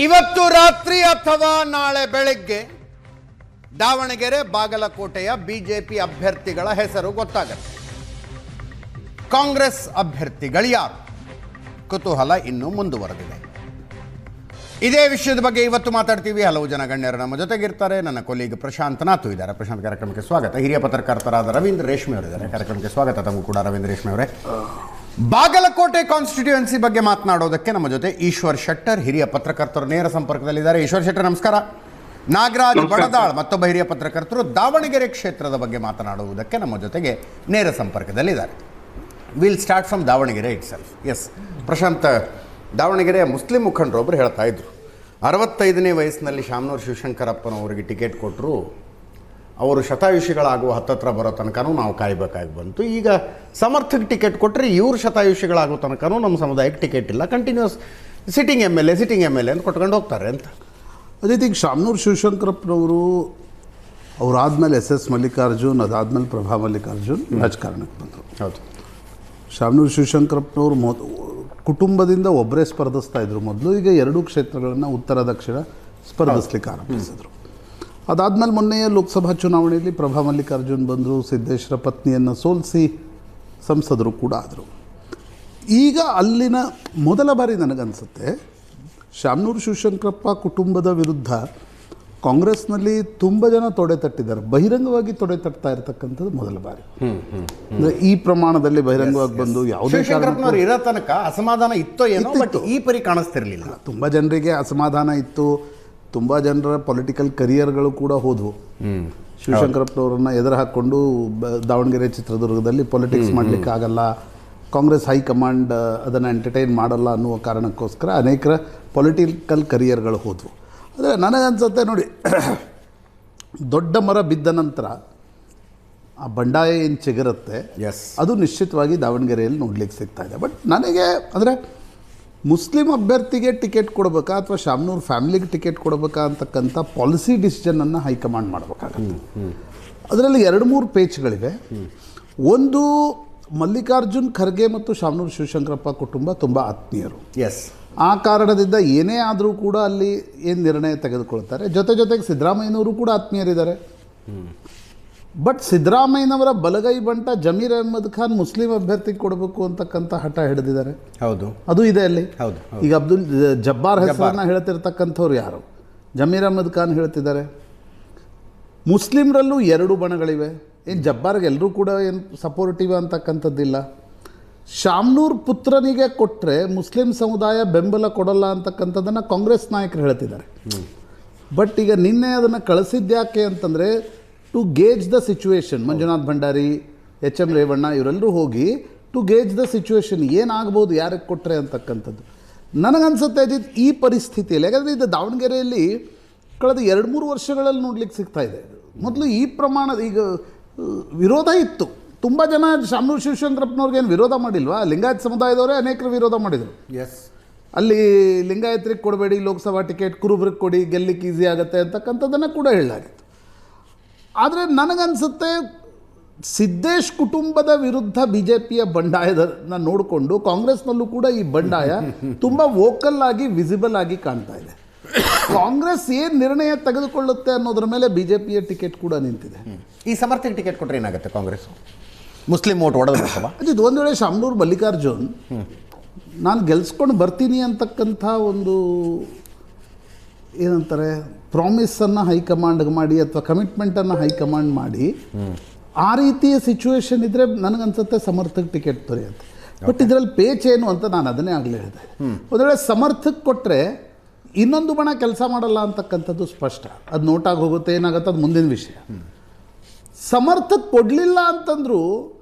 ಇವತ್ತು ರಾತ್ರಿ ಅಥವಾ ನಾಳೆ ಬೆಳಗ್ಗೆ ದಾವಣಗೆರೆ ಬಾಗಲಕೋಟೆಯ ಬಿಜೆಪಿ ಅಭ್ಯರ್ಥಿಗಳ ಹೆಸರು ಗೊತ್ತಾಗುತ್ತೆ. ಕಾಂಗ್ರೆಸ್ ಅಭ್ಯರ್ಥಿಗಳು ಯಾರು? ಕುತೂಹಲ ಇನ್ನೂ ಮುಂದುವರೆದಿದೆ. ಇದೇ ವಿಷಯದ ಬಗ್ಗೆ ಇವತ್ತು ಮಾತಾಡ್ತೀವಿ. ಹಲವು ಜನ ಗಣ್ಯರು ನಮ್ಮ ಜೊತೆಗಿರ್ತಾರೆ. ನನ್ನ ಕೊಲೀಗ್ ಪ್ರಶಾಂತ್ ನಾಥು ಇದ್ದಾರೆ. ಪ್ರಶಾಂತ್, ಕಾರ್ಯಕ್ರಮಕ್ಕೆ ಸ್ವಾಗತ. ಹಿರಿಯ ಪತ್ರಕರ್ತರಾದ ರವೀಂದ್ರ ರೇಷ್ಮೆ ಅವರಿದ್ದಾರೆ. ಕಾರ್ಯಕ್ರಮಕ್ಕೆ ಸ್ವಾಗತ. ತಮಗೂ ಕೂಡ ರವೀಂದ್ರ ರೇಷ್ಮೆ ಅವರೇ. ಬಾಗಲಕೋಟೆ ಕಾನ್ಸ್ಟಿಟ್ಯೂಯೆನ್ಸಿ ಬಗ್ಗೆ ಮಾತನಾಡೋದಕ್ಕೆ ನಮ್ಮ ಜೊತೆ ಈಶ್ವರ್ ಶೆಟ್ಟರ್, ಹಿರಿಯ ಪತ್ರಕರ್ತರು, ನೇರ ಸಂಪರ್ಕದಲ್ಲಿದ್ದಾರೆ. ಈಶ್ವರ್ ಶೆಟ್ಟರ್, ನಮಸ್ಕಾರ. ನಾಗರಾಜ್ ಬಡದಾಳ್, ಮತ್ತೊಬ್ಬ ಹಿರಿಯ ಪತ್ರಕರ್ತರು, ದಾವಣಗೆರೆ ಕ್ಷೇತ್ರದ ಬಗ್ಗೆ ಮಾತನಾಡುವುದಕ್ಕೆ ನಮ್ಮ ಜೊತೆಗೆ ನೇರ ಸಂಪರ್ಕದಲ್ಲಿದ್ದಾರೆ. Will start from Davanagere itself. S Prashanth, ದಾವಣಗೆರೆಯ ಮುಸ್ಲಿಂ ಮುಖಂಡರೊಬ್ಬರು ಹೇಳ್ತಾ ಇದ್ರು, 65ನೇ ವಯಸ್ಸಿನಲ್ಲಿ ಶಾಮನೂರು ಶಿವಶಂಕರಪ್ಪನವರಿಗೆ ಟಿಕೆಟ್ ಕೊಟ್ಟರು, ಅವರು ಶತಾಯುಷಿಗಳಾಗುವ ಹತ್ತತ್ರ ಬರೋ ತನಕನೂ ನಾವು ಕಾಯಬೇಕಾಗಿ ಬಂತು. ಈಗ ಸಮರ್ಥಕ್ಕೆ ಟಿಕೆಟ್ ಕೊಟ್ಟರೆ ಇವರು ಶತಾಯುಷಿಗಳಾಗೋ ತನಕನೂ ನಮ್ಮ ಸಮುದಾಯಕ್ಕೆ ಟಿಕೆಟ್ ಇಲ್ಲ, continuous sitting M L A ಅಂತ ಕೊಟ್ಕೊಂಡು ಹೋಗ್ತಾರೆ ಅಂತ. ಅದೇ ರೀತಿ ಈಗ ಶಿವಶಂಕರಪ್ಪನವರು ಅವರಾದಮೇಲೆ SS ಮಲ್ಲಿಕಾರ್ಜುನ್, ಅದಾದಮೇಲೆ ಪ್ರಭಾ ಮಲ್ಲಿಕಾರ್ಜುನ್ ರಾಜಕಾರಣಕ್ಕೆ ಬಂದರು. ಹೌದು. ಶಾಮನೂರು ಶಿವಶಂಕರಪ್ಪನವರು ಕುಟುಂಬದಿಂದ ಒಬ್ಬರೇ ಸ್ಪರ್ಧಿಸ್ತಾ ಇದ್ರು ಮೊದಲು. ಈಗ 2 ಕ್ಷೇತ್ರಗಳನ್ನು ಉತ್ತರ ದಕ್ಷಿಣ ಸ್ಪರ್ಧಿಸ್ಲಿಕ್ಕೆ ಆರಂಭಿಸಿದರು. ಅದಾದಮೇಲೆ ಮೊನ್ನೆಯ ಲೋಕಸಭಾ ಚುನಾವಣೆಯಲ್ಲಿ ಪ್ರಭಾ ಮಲ್ಲಿಕಾರ್ಜುನ್ ಬಂದರು, ಸಿದ್ದೇಶ್ವರ ಪತ್ನಿಯನ್ನು ಸೋಲಿಸಿ ಸಂಸದರು ಕೂಡ ಆದರು. ಈಗ ಅಲ್ಲಿನ ಮೊದಲ ಬಾರಿ ನನಗನ್ಸುತ್ತೆ ಶಾಮನೂರು ಶಿವಶಂಕರಪ್ಪ ಕುಟುಂಬದ ವಿರುದ್ಧ ಕಾಂಗ್ರೆಸ್ನಲ್ಲಿ ತುಂಬ ಜನ ತೊಡೆ ತಟ್ಟಿದ್ದಾರೆ. ಬಹಿರಂಗವಾಗಿ ತೊಡೆ ತಟ್ತಾ ಇರತಕ್ಕಂಥದ್ದು ಮೊದಲ ಬಾರಿ. ಅಂದರೆ ಈ ಪ್ರಮಾಣದಲ್ಲಿ ಬಹಿರಂಗವಾಗಿ ಬಂದು ಯಾವುದೇ ಕಾರಣಕ್ಕೂ ಇರೋ ತನಕ ಅಸಮಾಧಾನ ಇತ್ತೋ ಏನೋ, ಬಟ್ ಈ ಪರಿ ಕಾಣಿಸ್ತಿರಲಿಲ್ಲ. ತುಂಬ ಜನರಿಗೆ ಅಸಮಾಧಾನ ಇತ್ತು. ತುಂಬ ಜನರ ಪೊಲಿಟಿಕಲ್ ಕರಿಯರ್ಗಳು ಕೂಡ ಹೋದವು. ಶಿವಶಂಕರಪ್ಪನವ್ರನ್ನ ಎದುರು ಹಾಕ್ಕೊಂಡು ದಾವಣಗೆರೆ ಚಿತ್ರದುರ್ಗದಲ್ಲಿ ಪೊಲಿಟಿಕ್ಸ್ ಮಾಡಲಿಕ್ಕೆ ಆಗಲ್ಲ, ಕಾಂಗ್ರೆಸ್ ಹೈಕಮಾಂಡ್ ಅದನ್ನು ಎಂಟರ್ಟೈನ್ ಮಾಡಲ್ಲ ಅನ್ನುವ ಕಾರಣಕ್ಕೋಸ್ಕರ ಅನೇಕರ ಪೊಲಿಟಿಕಲ್ ಕರಿಯರ್ಗಳು ಹೋದವು. ಆದರೆ ನನಗನ್ಸುತ್ತೆ ನೋಡಿ, ದೊಡ್ಡ ಮರ ಬಿದ್ದ ನಂತರ ಆ ಬಂಡಾಯ ಏನು ಚಿಗುರುತ್ತೆ, ಅದು ನಿಶ್ಚಿತವಾಗಿ ದಾವಣಗೆರೆಯಲ್ಲಿ ನೋಡ್ಲಿಕ್ಕೆ ಸಿಗ್ತಾ ಇದೆ. ಬಟ್ ನನಗೆ ಅಂದರೆ ಮುಸ್ಲಿಂ ಅಭ್ಯರ್ಥಿಗೆ ಟಿಕೆಟ್ ಕೊಡಬೇಕಾ ಅಥವಾ ಶಾಮನೂರು ಫ್ಯಾಮಿಲಿಗೆ ಟಿಕೆಟ್ ಕೊಡಬೇಕಾ ಅಂತಕ್ಕಂಥ ಪಾಲಿಸಿ ಡಿಸಿಷನನ್ನು ಹೈಕಮಾಂಡ್ ಮಾಡಬೇಕಾಗತ್ತೆ. ಅದರಲ್ಲಿ 2-3 ಪೇಚ್ಗಳಿವೆ. ಒಂದು, ಮಲ್ಲಿಕಾರ್ಜುನ್ ಖರ್ಗೆ ಮತ್ತು ಶಾಮನೂರು ಶಿವಶಂಕರಪ್ಪ ಕುಟುಂಬ ತುಂಬ ಆತ್ಮೀಯರು. ಆ ಕಾರಣದಿಂದ ಏನೇ ಆದರೂ ಕೂಡ ಅಲ್ಲಿ ಏನು ನಿರ್ಣಯ ತೆಗೆದುಕೊಳ್ತಾರೆ. ಜೊತೆಗೆ ಸಿದ್ದರಾಮಯ್ಯನವರು ಕೂಡ ಆತ್ಮೀಯರಿದ್ದಾರೆ. ಬಟ್ ಸಿದ್ದರಾಮಯ್ಯನವರ ಬಲಗೈ ಬಂಟ ಜಮೀರ್ ಅಹ್ಮದ್ ಖಾನ್ ಮುಸ್ಲಿಂ ಅಭ್ಯರ್ಥಿಗೆ ಕೊಡಬೇಕು ಅಂತಕ್ಕಂಥ ಹಠ ಹಿಡಿದಿದ್ದಾರೆ. ಹೌದು, ಅದು ಇದೆ ಅಲ್ಲಿ. ಹೌದು. ಈಗ ಅಬ್ದುಲ್ ಜಬ್ಬಾರ್ ಹೆಸರನ್ನ ಹೇಳ್ತಿರ್ತಕ್ಕಂಥವ್ರು ಯಾರು? ಜಮೀರ್ ಅಹ್ಮದ್ ಖಾನ್ ಹೇಳ್ತಿದ್ದಾರೆ. ಮುಸ್ಲಿಮರಲ್ಲೂ 2 ಬಣಗಳಿವೆ. ಏನು ಜಬ್ಬಾರ್ಗೆ ಎಲ್ಲರೂ ಕೂಡ ಏನು ಸಪೋರ್ಟಿವ್ ಅಂತಕ್ಕಂಥದ್ದಿಲ್ಲ. ಶಾಮನೂರ್ ಪುತ್ರನಿಗೆ ಕೊಟ್ಟರೆ ಮುಸ್ಲಿಂ ಸಮುದಾಯ ಬೆಂಬಲ ಕೊಡಲ್ಲ ಅಂತಕ್ಕಂಥದ್ದನ್ನು ಕಾಂಗ್ರೆಸ್ ನಾಯಕರು ಹೇಳ್ತಿದ್ದಾರೆ. ಬಟ್ ಈಗ ನಿನ್ನೆ ಅದನ್ನು ಕಳಿಸಿದ್ಯಾಕೆ ಅಂತಂದರೆ to gauge the situation. Manjunath Bhandari, HM Revanna ಇವರೆಲ್ಲರೂ ಹೋಗಿ ಟು ಗೇಜ್ ದ ಸಿಚುವೇಶನ್, ಏನಾಗ್ಬೋದು ಯಾರಿಗೆ ಕೊಟ್ಟರೆ ಅಂತಕ್ಕಂಥದ್ದು. ನನಗನ್ಸುತ್ತೆ ಈ ಪರಿಸ್ಥಿತಿಯಲ್ಲಿ, ಯಾಕಂದರೆ ಇದು ದಾವಣಗೆರೆಯಲ್ಲಿ ಕಳೆದ 2-3 ವರ್ಷಗಳಲ್ಲಿ ನೋಡ್ಲಿಕ್ಕೆ ಸಿಗ್ತಾ ಇದೆ. ಮೊದಲು ಈ ಪ್ರಮಾಣದ ಈಗ ವಿರೋಧ ಇತ್ತು. ತುಂಬ ಜನ ಶಾಮನೂರು ಶಿವಶಂಕರಪ್ಪನವ್ರಿಗೇನು ವಿರೋಧ ಮಾಡಿಲ್ವಾ? ಲಿಂಗಾಯತ್ ಸಮುದಾಯದವರೇ ಅನೇಕರು ವಿರೋಧ ಮಾಡಿದರು. ಅಲ್ಲಿ ಲಿಂಗಾಯತ್ರಿಗೆ ಕೊಡಬೇಡಿ ಲೋಕಸಭಾ ಟಿಕೆಟ್, ಕುರುಬ್ರಿಗೆ ಕೊಡಿ, ಗೆಲ್ಲಿಕ್ಕೆ ಈಸಿ ಆಗುತ್ತೆ ಅಂತಕ್ಕಂಥದ್ದನ್ನು ಕೂಡ ಹೇಳಲಾಗಿತ್ತು. ಆದರೆ ನನಗನ್ಸುತ್ತೆ ಸಿದ್ದೇಶ್ ಕುಟುಂಬದ ವಿರುದ್ಧ BJPಯ ಬಂಡಾಯದನ್ನು ನೋಡಿಕೊಂಡು ಕಾಂಗ್ರೆಸ್ನಲ್ಲೂ ಕೂಡ ಈ ಬಂಡಾಯ ತುಂಬ ವೋಕಲ್ ಆಗಿ, ವಿಸಿಬಲ್ ಆಗಿ ಕಾಣ್ತಾ ಇದೆ. ಕಾಂಗ್ರೆಸ್ ಏನು ನಿರ್ಣಯ ತೆಗೆದುಕೊಳ್ಳುತ್ತೆ ಅನ್ನೋದ್ರ ಮೇಲೆ BJPಯ ಟಿಕೆಟ್ ಕೂಡ ನಿಂತಿದೆ. ಈ ಸಮರ್ಥಕ್ಕೆ ಟಿಕೆಟ್ ಕೊಟ್ಟರೆ ಏನಾಗುತ್ತೆ? ಕಾಂಗ್ರೆಸ್ ಮುಸ್ಲಿಂ ಓಟ್ ಹೊಡೆದವಾ? ಇದು ಒಂದು ವೇಳೆ ಶಾಮನೂರು ಮಲ್ಲಿಕಾರ್ಜುನ್ ನಾನು ಗೆಲ್ಸ್ಕೊಂಡು ಬರ್ತೀನಿ ಅಂತಕ್ಕಂಥ ಒಂದು ಏನಂತಾರೆ ಪ್ರಾಮಿಸನ್ನು ಹೈಕಮಾಂಡ್ಗೆ ಮಾಡಿ ಅಥವಾ ಕಮಿಟ್ಮೆಂಟನ್ನು ಹೈಕಮಾಂಡ್ ಮಾಡಿ ಆ ರೀತಿಯ ಸಿಚುವೇಶನ್ ಇದ್ದರೆ ನನಗನ್ಸುತ್ತೆ ಸಮರ್ಥಕ್ಕೆ ಟಿಕೆಟ್ ದೊರೆಯುತ್ತೆ. ಬಟ್ ಇದರಲ್ಲಿ ಪೇಚ್ ಏನು ಅಂತ ನಾನು ಅದನ್ನೇ ಆಗಲೇ ಹೇಳಿದೆ. ಒಂದು ವೇಳೆ ಸಮರ್ಥಕ್ಕೆ ಕೊಟ್ಟರೆ ಇನ್ನೊಂದು ಬಣ ಕೆಲಸ ಮಾಡಲ್ಲ ಅಂತಕ್ಕಂಥದ್ದು ಸ್ಪಷ್ಟ. ಅದು ನೋಟಾಗಿ ಹೋಗುತ್ತೆ, ಏನಾಗುತ್ತೆ ಅದು ಮುಂದಿನ ವಿಷಯ. ಸಮರ್ಥಕ್ಕೆ ಕೊಡಲಿಲ್ಲ ಅಂತಂದ್ರು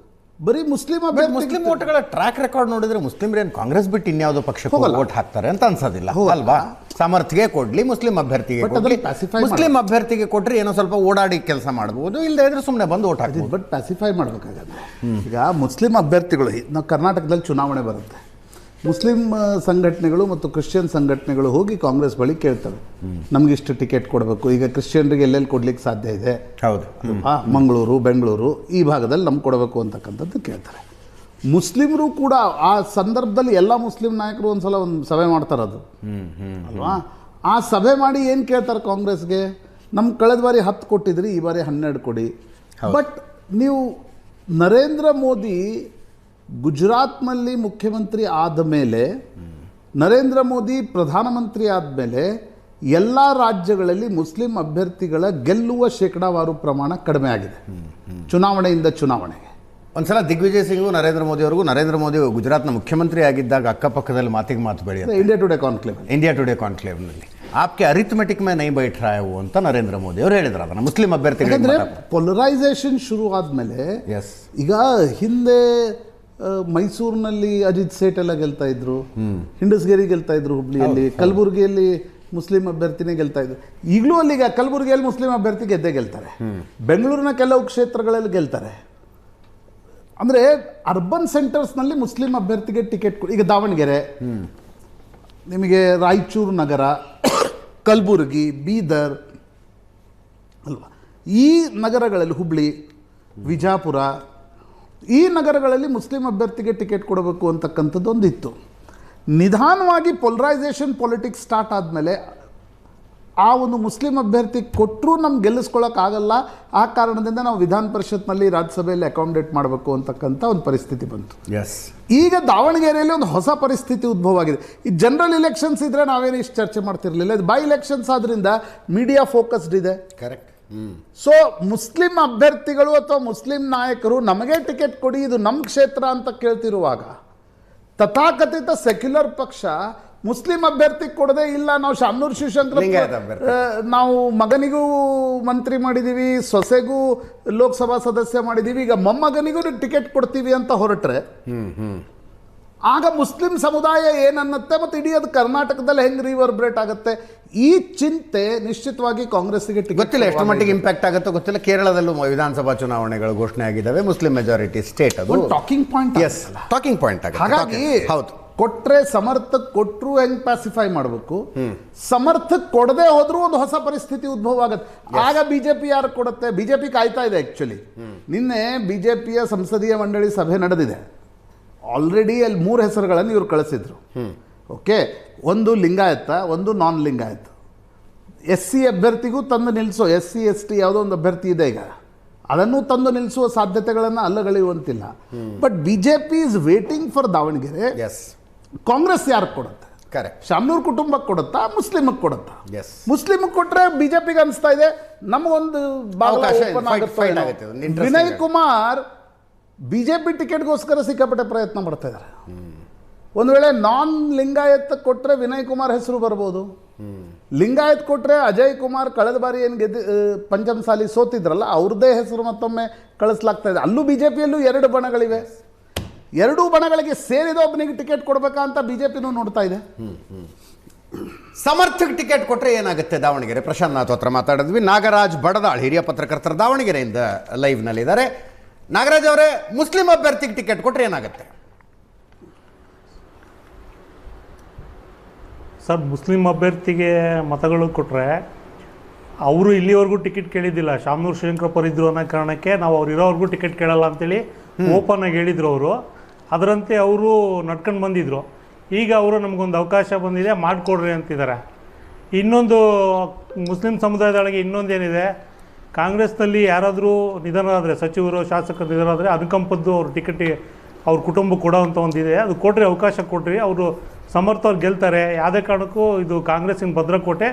ಬರೀ ಮುಸ್ಲಿಂ ಓಟ್ಗಳ ಟ್ರ್ಯಾಕ್ ರೆಕಾರ್ಡ್ ನೋಡಿದ್ರೆ ಮುಸ್ಲಿಮ್ರೇನು ಕಾಂಗ್ರೆಸ್ ಬಿಟ್ಟು ಇನ್ಯಾವುದೋ ಪಕ್ಷಕ್ಕೆ ಓಟ್ ಹಾಕ್ತಾರೆ ಅಂತ ಅನ್ಸೋದಿಲ್ಲ ಅಲ್ವಾ? ಸಮರ್ಥಿಗೆ ಕೊಡ್ಲಿ, ಮುಸ್ಲಿಂ ಅಭ್ಯರ್ಥಿಗೆ ಕೊಡ್ಲಿ. ಮುಸ್ಲಿಂ ಅಭ್ಯರ್ಥಿಗೆ ಕೊಟ್ಟರೆ ಏನೋ ಸ್ವಲ್ಪ ಓಡಾಡಿ ಕೆಲಸ ಮಾಡ್ಬೋದು, ಇಲ್ಲದೆ ಇದ್ರೆ ಸುಮ್ಮನೆ ಬಂದು ಓಟ್ ಹಾಕ್ಬೋದು. ಬಟ್ ಪ್ಯಾಸಿಫೈ ಮಾಡಬೇಕಾಗತ್ತೆ. ಈಗ ಮುಸ್ಲಿಂ ಅಭ್ಯರ್ಥಿಗಳು, ನಾವು ಕರ್ನಾಟಕದಲ್ಲಿ ಚುನಾವಣೆ ಬರುತ್ತೆ, ಮುಸ್ಲಿಂ ಸಂಘಟನೆಗಳು ಮತ್ತು ಕ್ರಿಶ್ಚಿಯನ್ ಸಂಘಟನೆಗಳು ಹೋಗಿ ಕಾಂಗ್ರೆಸ್ ಬಳಿ ಕೇಳ್ತವೆ, ನಮಗಿಷ್ಟು ಟಿಕೆಟ್ ಕೊಡಬೇಕು. ಈಗ ಕ್ರಿಶ್ಚಿಯನ್ರಿಗೆ ಎಲ್ಲೆಲ್ಲಿ ಕೊಡ್ಲಿಕ್ಕೆ ಸಾಧ್ಯ ಇದೆ? ಹೌದು, ಮಂಗಳೂರು, ಬೆಂಗಳೂರು ಈ ಭಾಗದಲ್ಲಿ ನಮ್ಗೆ ಕೊಡಬೇಕು ಅಂತಕ್ಕಂಥದ್ದು ಕೇಳ್ತಾರೆ. ಮುಸ್ಲಿಮರು ಕೂಡ ಆ ಸಂದರ್ಭದಲ್ಲಿ ಎಲ್ಲ ಮುಸ್ಲಿಂ ನಾಯಕರು ಒಂದು ಸಲ ಒಂದು ಸಭೆ ಮಾಡ್ತಾರೆ, ಅದು ಅಲ್ವಾ? ಆ ಸಭೆ ಮಾಡಿ ಏನು ಕೇಳ್ತಾರೆ ಕಾಂಗ್ರೆಸ್ಗೆ? ನಮ್ಮ ಕಳೆದ ಬಾರಿ 10 ಕೊಟ್ಟಿದ್ರಿ, ಈ ಬಾರಿ 12 ಕೊಡಿ. ಬಟ್ ನೀವು ನರೇಂದ್ರ ಮೋದಿ ಗುಜರಾತ್ನಲ್ಲಿ ಮುಖ್ಯಮಂತ್ರಿ ಆದ ಮೇಲೆ, ನರೇಂದ್ರ ಮೋದಿ ಪ್ರಧಾನಮಂತ್ರಿ ಆದಮೇಲೆ ಎಲ್ಲ ರಾಜ್ಯಗಳಲ್ಲಿ ಮುಸ್ಲಿಂ ಅಭ್ಯರ್ಥಿಗಳ ಗೆಲ್ಲುವ ಶೇಕಡಾವಾರು ಪ್ರಮಾಣ ಕಡಿಮೆ ಆಗಿದೆ ಚುನಾವಣೆಯಿಂದ ಚುನಾವಣೆಗೆ. ಒಂದ್ಸಲ ದಿಗ್ವಿಜಯ್ ಸಿಂಗು ನರೇಂದ್ರ ಮೋದಿ ಅವರಿಗೂ, ನರೇಂದ್ರ ಮೋದಿ ಗುಜರಾತ್ನ ಮುಖ್ಯಮಂತ್ರಿ ಆಗಿದ್ದಾಗ ಅಕ್ಕಪಕ್ಕದಲ್ಲಿ ಮಾತಿಗೆ ಮಾತು ಬೆಳೆಯುತ್ತೆ. ಇಂಡಿಯಾ ಟುಡೇ ಕಾನ್ಕ್ಲೇವ್ನಲ್ಲಿ ಆಪ್ಕೆ ಅರಿಥಮೆಟಿಕ್ ಮೇ ನೈ ಬೈಟ್ ರहा है वो ಅಂತ ನರೇಂದ್ರ ಮೋದಿ ಅವರು ಹೇಳಿದ್ರು. ಅದನ್ನು ಮುಸ್ಲಿಂ ಅಭ್ಯರ್ಥಿಗಳಿಗೆ ಪೊಲರೈಸೇಷನ್ ಶುರು ಆದಮೇಲೆ, ಈಗ ಹಿಂದೆ ಮೈಸೂರಿನಲ್ಲಿ ಅಜಿತ್ ಸೇಠ್ ಎಲ್ಲ ಗೆಲ್ತಾ ಇದ್ರು, ಹಿಂಡಸ್ಗೇರಿ ಗೆಲ್ತಾ ಇದ್ರು, ಹುಬ್ಳಿಯಲ್ಲಿ, ಕಲಬುರಗಿಯಲ್ಲಿ ಮುಸ್ಲಿಂ ಅಭ್ಯರ್ಥಿನೇ ಗೆಲ್ತಾ ಇದ್ರು. ಈಗಲೂ ಅಲ್ಲಿಗೆ ಕಲಬುರಗಿಯಲ್ಲಿ ಮುಸ್ಲಿಂ ಅಭ್ಯರ್ಥಿ ಗೆದ್ದೇ ಗೆಲ್ತಾರೆ, ಬೆಂಗಳೂರಿನ ಕೆಲವು ಕ್ಷೇತ್ರಗಳಲ್ಲಿ ಗೆಲ್ತಾರೆ. ಅಂದರೆ ಅರ್ಬನ್ ಸೆಂಟರ್ಸ್ನಲ್ಲಿ ಮುಸ್ಲಿಂ ಅಭ್ಯರ್ಥಿಗೆ ಟಿಕೆಟ್ ಈಗ ದಾವಣಗೆರೆ, ನಿಮಗೆ ರಾಯಚೂರು ನಗರ, ಕಲಬುರಗಿ, ಬೀದರ್ ಅಲ್ವಾ, ಈ ನಗರಗಳಲ್ಲಿ, ಹುಬ್ಳಿ, ವಿಜಾಪುರ, ಈ ನಗರಗಳಲ್ಲಿ ಮುಸ್ಲಿಂ ಅಭ್ಯರ್ಥಿಗೆ ಟಿಕೆಟ್ ಕೊಡಬೇಕು ಅಂತಕ್ಕಂಥದ್ದು ಒಂದಿತ್ತು. ನಿಧಾನವಾಗಿ ಪೊಲರೈಸೇಷನ್ ಪೊಲಿಟಿಕ್ಸ್ ಸ್ಟಾರ್ಟ್ ಆದಮೇಲೆ ಆ ಒಂದು ಮುಸ್ಲಿಂ ಅಭ್ಯರ್ಥಿ ಕೊಟ್ಟರೂ ನಮ್ಗೆ ಗೆಲ್ಲಿಸ್ಕೊಳ್ಳೋಕ್ಕಾಗಲ್ಲ, ಆ ಕಾರಣದಿಂದ ನಾವು ವಿಧಾನ ಪರಿಷತ್ನಲ್ಲಿ, ರಾಜ್ಯಸಭೆಯಲ್ಲಿ ಅಕಾಮಿಡೇಟ್ ಮಾಡಬೇಕು ಅಂತಕ್ಕಂಥ ಒಂದು ಪರಿಸ್ಥಿತಿ ಬಂತು. ಈಗ ದಾವಣಗೆರೆಯಲ್ಲಿ ಒಂದು ಹೊಸ ಪರಿಸ್ಥಿತಿ ಉದ್ಭವ ಆಗಿದೆ. ಈ ಜನರಲ್ ಇಲೆಕ್ಷನ್ಸ್ ಇದ್ದರೆ ನಾವೇನು ಇಷ್ಟು ಚರ್ಚೆ ಮಾಡ್ತಿರಲಿಲ್ಲ. ಇದು ಬೈ ಇಲೆಕ್ಷನ್ಸ್ ಆದ್ರಿಂದ ಮೀಡಿಯಾ ಫೋಕಸ್ಡ್ ಇದೆ. ಕರೆಕ್ಟ್. ಸೊ ಮುಸ್ಲಿಂ ಅಭ್ಯರ್ಥಿಗಳು ಅಥವಾ ಮುಸ್ಲಿಂ ನಾಯಕರು ನಮಗೆ ಟಿಕೆಟ್ ಕೊಡಿ, ಇದು ನಮ್ಮ ಕ್ಷೇತ್ರ ಅಂತ ಕೇಳ್ತಿರುವಾಗ, ತಥಾಕಥಿತ ಸೆಕ್ಯುಲರ್ ಪಕ್ಷ ಮುಸ್ಲಿಂ ಅಭ್ಯರ್ಥಿ ಕೊಡದೆ, ಇಲ್ಲ ನಾವು ಶಾಮನೂರ್ ಶಿವಶಂಕರ್ ನಾವು ಮಗನಿಗೂ ಮಂತ್ರಿ ಮಾಡಿದ್ದೀವಿ, ಸೊಸೆಗೂ ಲೋಕಸಭಾ ಸದಸ್ಯ ಮಾಡಿದ್ದೀವಿ, ಈಗ ಮೊಮ್ಮಗನಿಗೂ ಟಿಕೆಟ್ ಕೊಡ್ತೀವಿ ಅಂತ ಹೊರಟ್ರೆ ಆಗ ಮುಸ್ಲಿಂ ಸಮುದಾಯ ಏನನ್ನತ್ತೆ ಮತ್ತು ಇಡೀ ಅದು ಕರ್ನಾಟಕದಲ್ಲಿ ಹೆಂಗೆ ರಿವರ್ಬ್ರೇಟ್ ಆಗುತ್ತೆ, ಈ ಚಿಂತೆ ನಿಶ್ಚಿತವಾಗಿ ಕಾಂಗ್ರೆಸ್ಗೆ ಗೊತ್ತಿಲ್ಲ ಎಷ್ಟು ಮಟ್ಟಿಗೆ ಇಂಪ್ಯಾಕ್ಟ್ ಆಗುತ್ತೋ ಗೊತ್ತಿಲ್ಲ. ಕೇರಳದಲ್ಲೂ ವಿಧಾನಸಭಾ ಚುನಾವಣೆಗಳು ಘೋಷಣೆ ಆಗಿದ್ದಾವೆ, ಮುಸ್ಲಿಂ ಮೆಜಾರಿಟಿ ಸ್ಟೇಟ್, ಅದು ಟಾಕಿಂಗ್ ಪಾಯಿಂಟ್. ಟಾಕಿಂಗ್ ಪಾಯಿಂಟ್ ಆಗುತ್ತೆ. ಹಾಗಾಗಿ ಹೌದು, ಕೊಟ್ರೆ ಸಮರ್ಥಕ್ ಕೊಟ್ಟರು ಹೆಂಗ್ ಪ್ಯಾಸಿಫೈ ಮಾಡಬೇಕು, ಸಮರ್ಥಕ್ ಕೊಡದೆ ಹೋದ್ರೂ ಒಂದು ಹೊಸ ಪರಿಸ್ಥಿತಿ ಉದ್ಭವ ಆಗುತ್ತೆ. ಆಗ ಬಿಜೆಪಿ ಯಾರು ಕೊಡುತ್ತೆ? ಬಿಜೆಪಿ ಕಾಯ್ತಾ ಇದೆ. ಆಕ್ಚುಲಿ ನಿನ್ನೆ ಬಿಜೆಪಿಯ ಸಂಸದೀಯ ಮಂಡಳಿ ಸಭೆ ನಡೆದಿದೆ. ಆಲ್ರೆಡಿ ಅಲ್ಲಿ 3 ಹೆಸರುಗಳನ್ನು ಇವರು ಕಳಿಸಿದ್ರು. ಓಕೆ, ಒಂದು ಲಿಂಗಾಯತ, ಒಂದು ನಾನ್ ಲಿಂಗಾಯತ. SC ಅಭ್ಯರ್ಥಿಗೂ ತಂದು ನಿಲ್ಲಿಸೋ, SC ST ಯಾವುದೋ ಒಂದು ಅಭ್ಯರ್ಥಿ ಇದೆ, ಈಗ ಅದನ್ನು ತಂದು ನಿಲ್ಲಿಸುವ ಸಾಧ್ಯತೆಗಳನ್ನು ಅಲ್ಲಗಳೆಯುವಂತಿಲ್ಲ. But BJP is waiting for Davanagere. Congress ಯಾರು ಕೊಡುತ್ತೆ? ಕರೆಕ್ಟ್. ಶಾಮನೂರ್ ಕುಟುಂಬಕ್ಕೆ ಕೊಡುತ್ತಾ, ಮುಸ್ಲಿಮ್ಗೆ ಕೊಡುತ್ತಾ? ಮುಸ್ಲಿಮ್ಗೆ ಕೊಟ್ಟರೆ ಬಿಜೆಪಿಗೆ ಅನಿಸ್ತಾ ಇದೆ ನಮಗೊಂದು ವಿನಯ್ ಕುಮಾರ್ ಬಿಜೆಪಿ ಟಿಕೆಟ್ಗೋಸ್ಕರ ಸಿಕ್ಕಾಪಟ್ಟೆ ಪ್ರಯತ್ನ ಮಾಡ್ತಾ ಇದ್ದಾರೆ. ಒಂದು ವೇಳೆ ನಾನ್ ಲಿಂಗಾಯತ್ ಕೊಟ್ಟರೆ ವಿನಯ್ ಕುಮಾರ್ ಹೆಸರು ಬರ್ಬೋದು. ಲಿಂಗಾಯತ್ ಕೊಟ್ಟರೆ ಅಜಯ್ ಕುಮಾರ್ ಕಳೆದ ಬಾರಿ ಏನು ಪಂಚಮಸಾಲಿ ಸೋತಿದ್ರಲ್ಲ, ಅವ್ರದ್ದೇ ಹೆಸರು ಮತ್ತೊಮ್ಮೆ ಕಳಿಸ್ಲಾಗ್ತಾ ಇದೆ. ಅಲ್ಲೂ ಬಿಜೆಪಿಯಲ್ಲೂ 2 ಬಣಗಳಿವೆ. 2 ಬಣಗಳಿಗೆ ಸೇರಿದ ಒಬ್ಬನಿಗೆ ಟಿಕೆಟ್ ಕೊಡಬೇಕಾ ಅಂತ ಬಿಜೆಪಿನೂ ನೋಡ್ತಾ ಇದೆ. ಸಮರ್ಥಕ್ಕೆ ಟಿಕೆಟ್ ಕೊಟ್ಟರೆ ಏನಾಗುತ್ತೆ ದಾವಣಗೆರೆ? ಪ್ರಶಾಂತ್ ನಾಥ್ ಹತ್ರ ಮಾತಾಡಿದ್ವಿ. ನಾಗರಾಜ್ ಬಡದಾಳ್ ಹಿರಿಯ ಪತ್ರಕರ್ತರು ದಾವಣಗೆರೆಯಿಂದ ಲೈವ್ನಲ್ಲಿದ್ದಾರೆ. ನಾಗರಾಜ್ ಅವರೇ, ಮುಸ್ಲಿಂ ಅಭ್ಯರ್ಥಿಗೆ ಟಿಕೆಟ್ ಕೊಟ್ಟರೆ ಏನಾಗುತ್ತೆ ಸರ್? ಮುಸ್ಲಿಂ ಅಭ್ಯರ್ಥಿಗೆ ಮತಗಳು ಕೊಟ್ಟರೆ, ಅವರು ಇಲ್ಲಿವರೆಗೂ ಟಿಕೆಟ್ ಕೇಳಿದ್ದಿಲ್ಲ. ಶಾಮನೂರ್ ಶಿವಶಂಕರಪ್ಪ ಇದ್ರು ಅನ್ನೋ ಕಾರಣಕ್ಕೆ ನಾವು ಅವ್ರು ಇರೋವರೆಗೂ ಟಿಕೆಟ್ ಕೇಳಲ್ಲ ಅಂತೇಳಿ ಓಪನ್ ಆಗಿ ಹೇಳಿದ್ರು ಅವರು. ಅದರಂತೆ ಅವರು ನಡ್ಕೊಂಡು ಬಂದಿದ್ರು. ಈಗ ಅವರು ನಮಗೊಂದು ಅವಕಾಶ ಬಂದಿದೆ, ಮಾಡಿಕೊಡ್ರಿ ಅಂತಿದ್ದಾರೆ. ಇನ್ನೊಂದು ಮುಸ್ಲಿಂ ಸಮುದಾಯದೊಳಗೆ ಇನ್ನೊಂದೇನಿದೆ, ಕಾಂಗ್ರೆಸ್ನಲ್ಲಿ ಯಾರಾದರೂ ನಿಧನರಾದರೆ, ಸಚಿವರು ಶಾಸಕರು ನಿಧನರಾದರೆ ಅನುಕಂಪದ್ದು ಅವ್ರ ಟಿಕೆಟ್ ಅವ್ರ ಕುಟುಂಬಕ್ಕೆ ಕೊಡೋವಂಥ ಒಂದಿದೆ. ಅದು ಕೊಟ್ಟರೆ, ಅವಕಾಶ ಕೊಡ್ರಿ, ಅವರು ಸಮರ್ಥವ್ರು ಗೆಲ್ತಾರೆ. ಯಾವುದೇ ಕಾರಣಕ್ಕೂ ಇದು ಕಾಂಗ್ರೆಸ್ಸಿನ ಭದ್ರಕೋಟೆ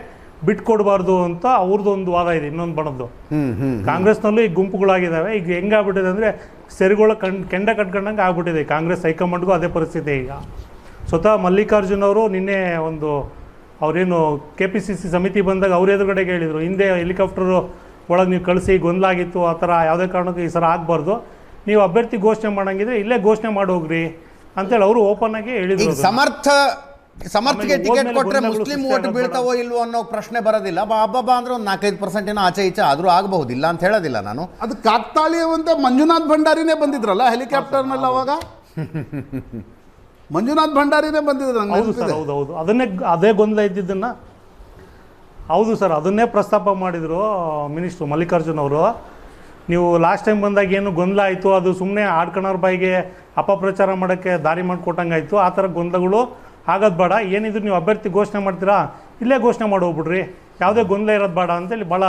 ಬಿಟ್ಕೊಡ್ಬಾರ್ದು ಅಂತ ಅವ್ರದ್ದು ಒಂದು ವಾದ ಇದೆ. ಇನ್ನೊಂದು ಬಣದ್ದು ಕಾಂಗ್ರೆಸ್ನಲ್ಲೂ ಈಗ ಗುಂಪುಗಳಾಗಿದ್ದಾವೆ. ಈಗ ಹೆಂಗಾಗ್ಬಿಟ್ಟಿದೆ ಅಂದರೆ ಸೆರೆಗಳ ಕೆಂಡ ಕಟ್ಕೊಂಡಂಗೆ ಆಗ್ಬಿಟ್ಟಿದೆ. ಕಾಂಗ್ರೆಸ್ ಹೈಕಮಾಂಡ್ಗೂ ಅದೇ ಪರಿಸ್ಥಿತಿ. ಈಗ ಸ್ವತಃ ಮಲ್ಲಿಕಾರ್ಜುನ್ ಅವರು ನಿನ್ನೆ ಒಂದು ಅವರೇನು KPCC ಸಮಿತಿ ಬಂದಾಗ ಅವ್ರ ಎದುರುಗಡೆಗೆ ಹೇಳಿದರು, ಹಿಂದೆ ಹೆಲಿಕಾಪ್ಟರು ಒಳಗೆ ನೀವು ಕಳಿಸಿ ಗೊಂದಲ ಆಗಿತ್ತು, ಆ ಥರ ಯಾವುದೇ ಕಾರಣಕ್ಕೂ ಈ ಸಲ ಆಗಬಾರ್ದು, ನೀವು ಅಭ್ಯರ್ಥಿ ಘೋಷಣೆ ಮಾಡಂಗಿದ್ರೆ ಇಲ್ಲೇ ಘೋಷಣೆ ಮಾಡೋಗ್ರಿ ಅಂತೇಳಿ ಅವರು ಓಪನ್ ಆಗಿ ಹೇಳಿದ್ರು. ಸಮರ್ಥಗೆ ಟಿಕೆಟ್ ಕೊಟ್ಟರೆ ಮುಸ್ಲಿಂ ಓಟ್ ಬೀಳ್ತಾವೋ ಇಲ್ವೋ ಅನ್ನೋ ಪ್ರಶ್ನೆ ಬರೋದಿಲ್ಲ. ಬಾಬಾ ಅಂದ್ರೆ ಒಂದು 4-5% ಏನೋ ಆಚೆ ಈಚೆ ಆದರೂ ಆಗಬಹುದಿಲ್ಲ ಅಂತ ಹೇಳೋದಿಲ್ಲ ನಾನು. ಅದು ಕಾಕ್ತಾಳೀಯವಂತೆ ಮಂಜುನಾಥ್ ಭಂಡಾರಿನೇ ಬಂದಿದ್ರಲ್ಲ ಹೆಲಿಕಾಪ್ಟರ್ನಲ್ಲಿ. ಅವಾಗ ಮಂಜುನಾಥ್ ಭಂಡಾರಿನೇ ಬಂದಿದ್ರು. ಹೌದು ಸರ್, ಹೌದು. ಅದೇ ಗೊಂದಲ ಇದ್ದಿದ್ದನ್ನು ಹೌದು ಸರ್, ಅದನ್ನೇ ಪ್ರಸ್ತಾಪ ಮಾಡಿದರು ಮಿನಿಸ್ಟ್ರು ಮಲ್ಲಿಕಾರ್ಜುನ್ ಅವರು. ನೀವು ಲಾಸ್ಟ್ ಟೈಮ್ ಬಂದಾಗ ಏನು ಗೊಂದಲ ಆಯಿತು, ಅದು ಸುಮ್ಮನೆ ಆಡ್ಕಣವ್ರ ಬಾಯಿಗೆ ಅಪಪ್ರಚಾರ ಮಾಡೋಕ್ಕೆ ದಾರಿ ಮಾಡಿಕೊಟ್ಟಂಗಾಯಿತು. ಆ ಥರ ಗೊಂದಲಗಳು ಆಗೋದು ಬೇಡ. ಏನಿದ್ರು ನೀವು ಅಭ್ಯರ್ಥಿ ಘೋಷಣೆ ಮಾಡ್ತೀರಾ, ಇಲ್ಲೇ ಘೋಷಣೆ ಮಾಡಿ ಹೋಗ್ಬಿಡ್ರಿ, ಯಾವುದೇ ಗೊಂದಲ ಇರೋದು ಬೇಡ ಅಂತೇಳಿ ಭಾಳ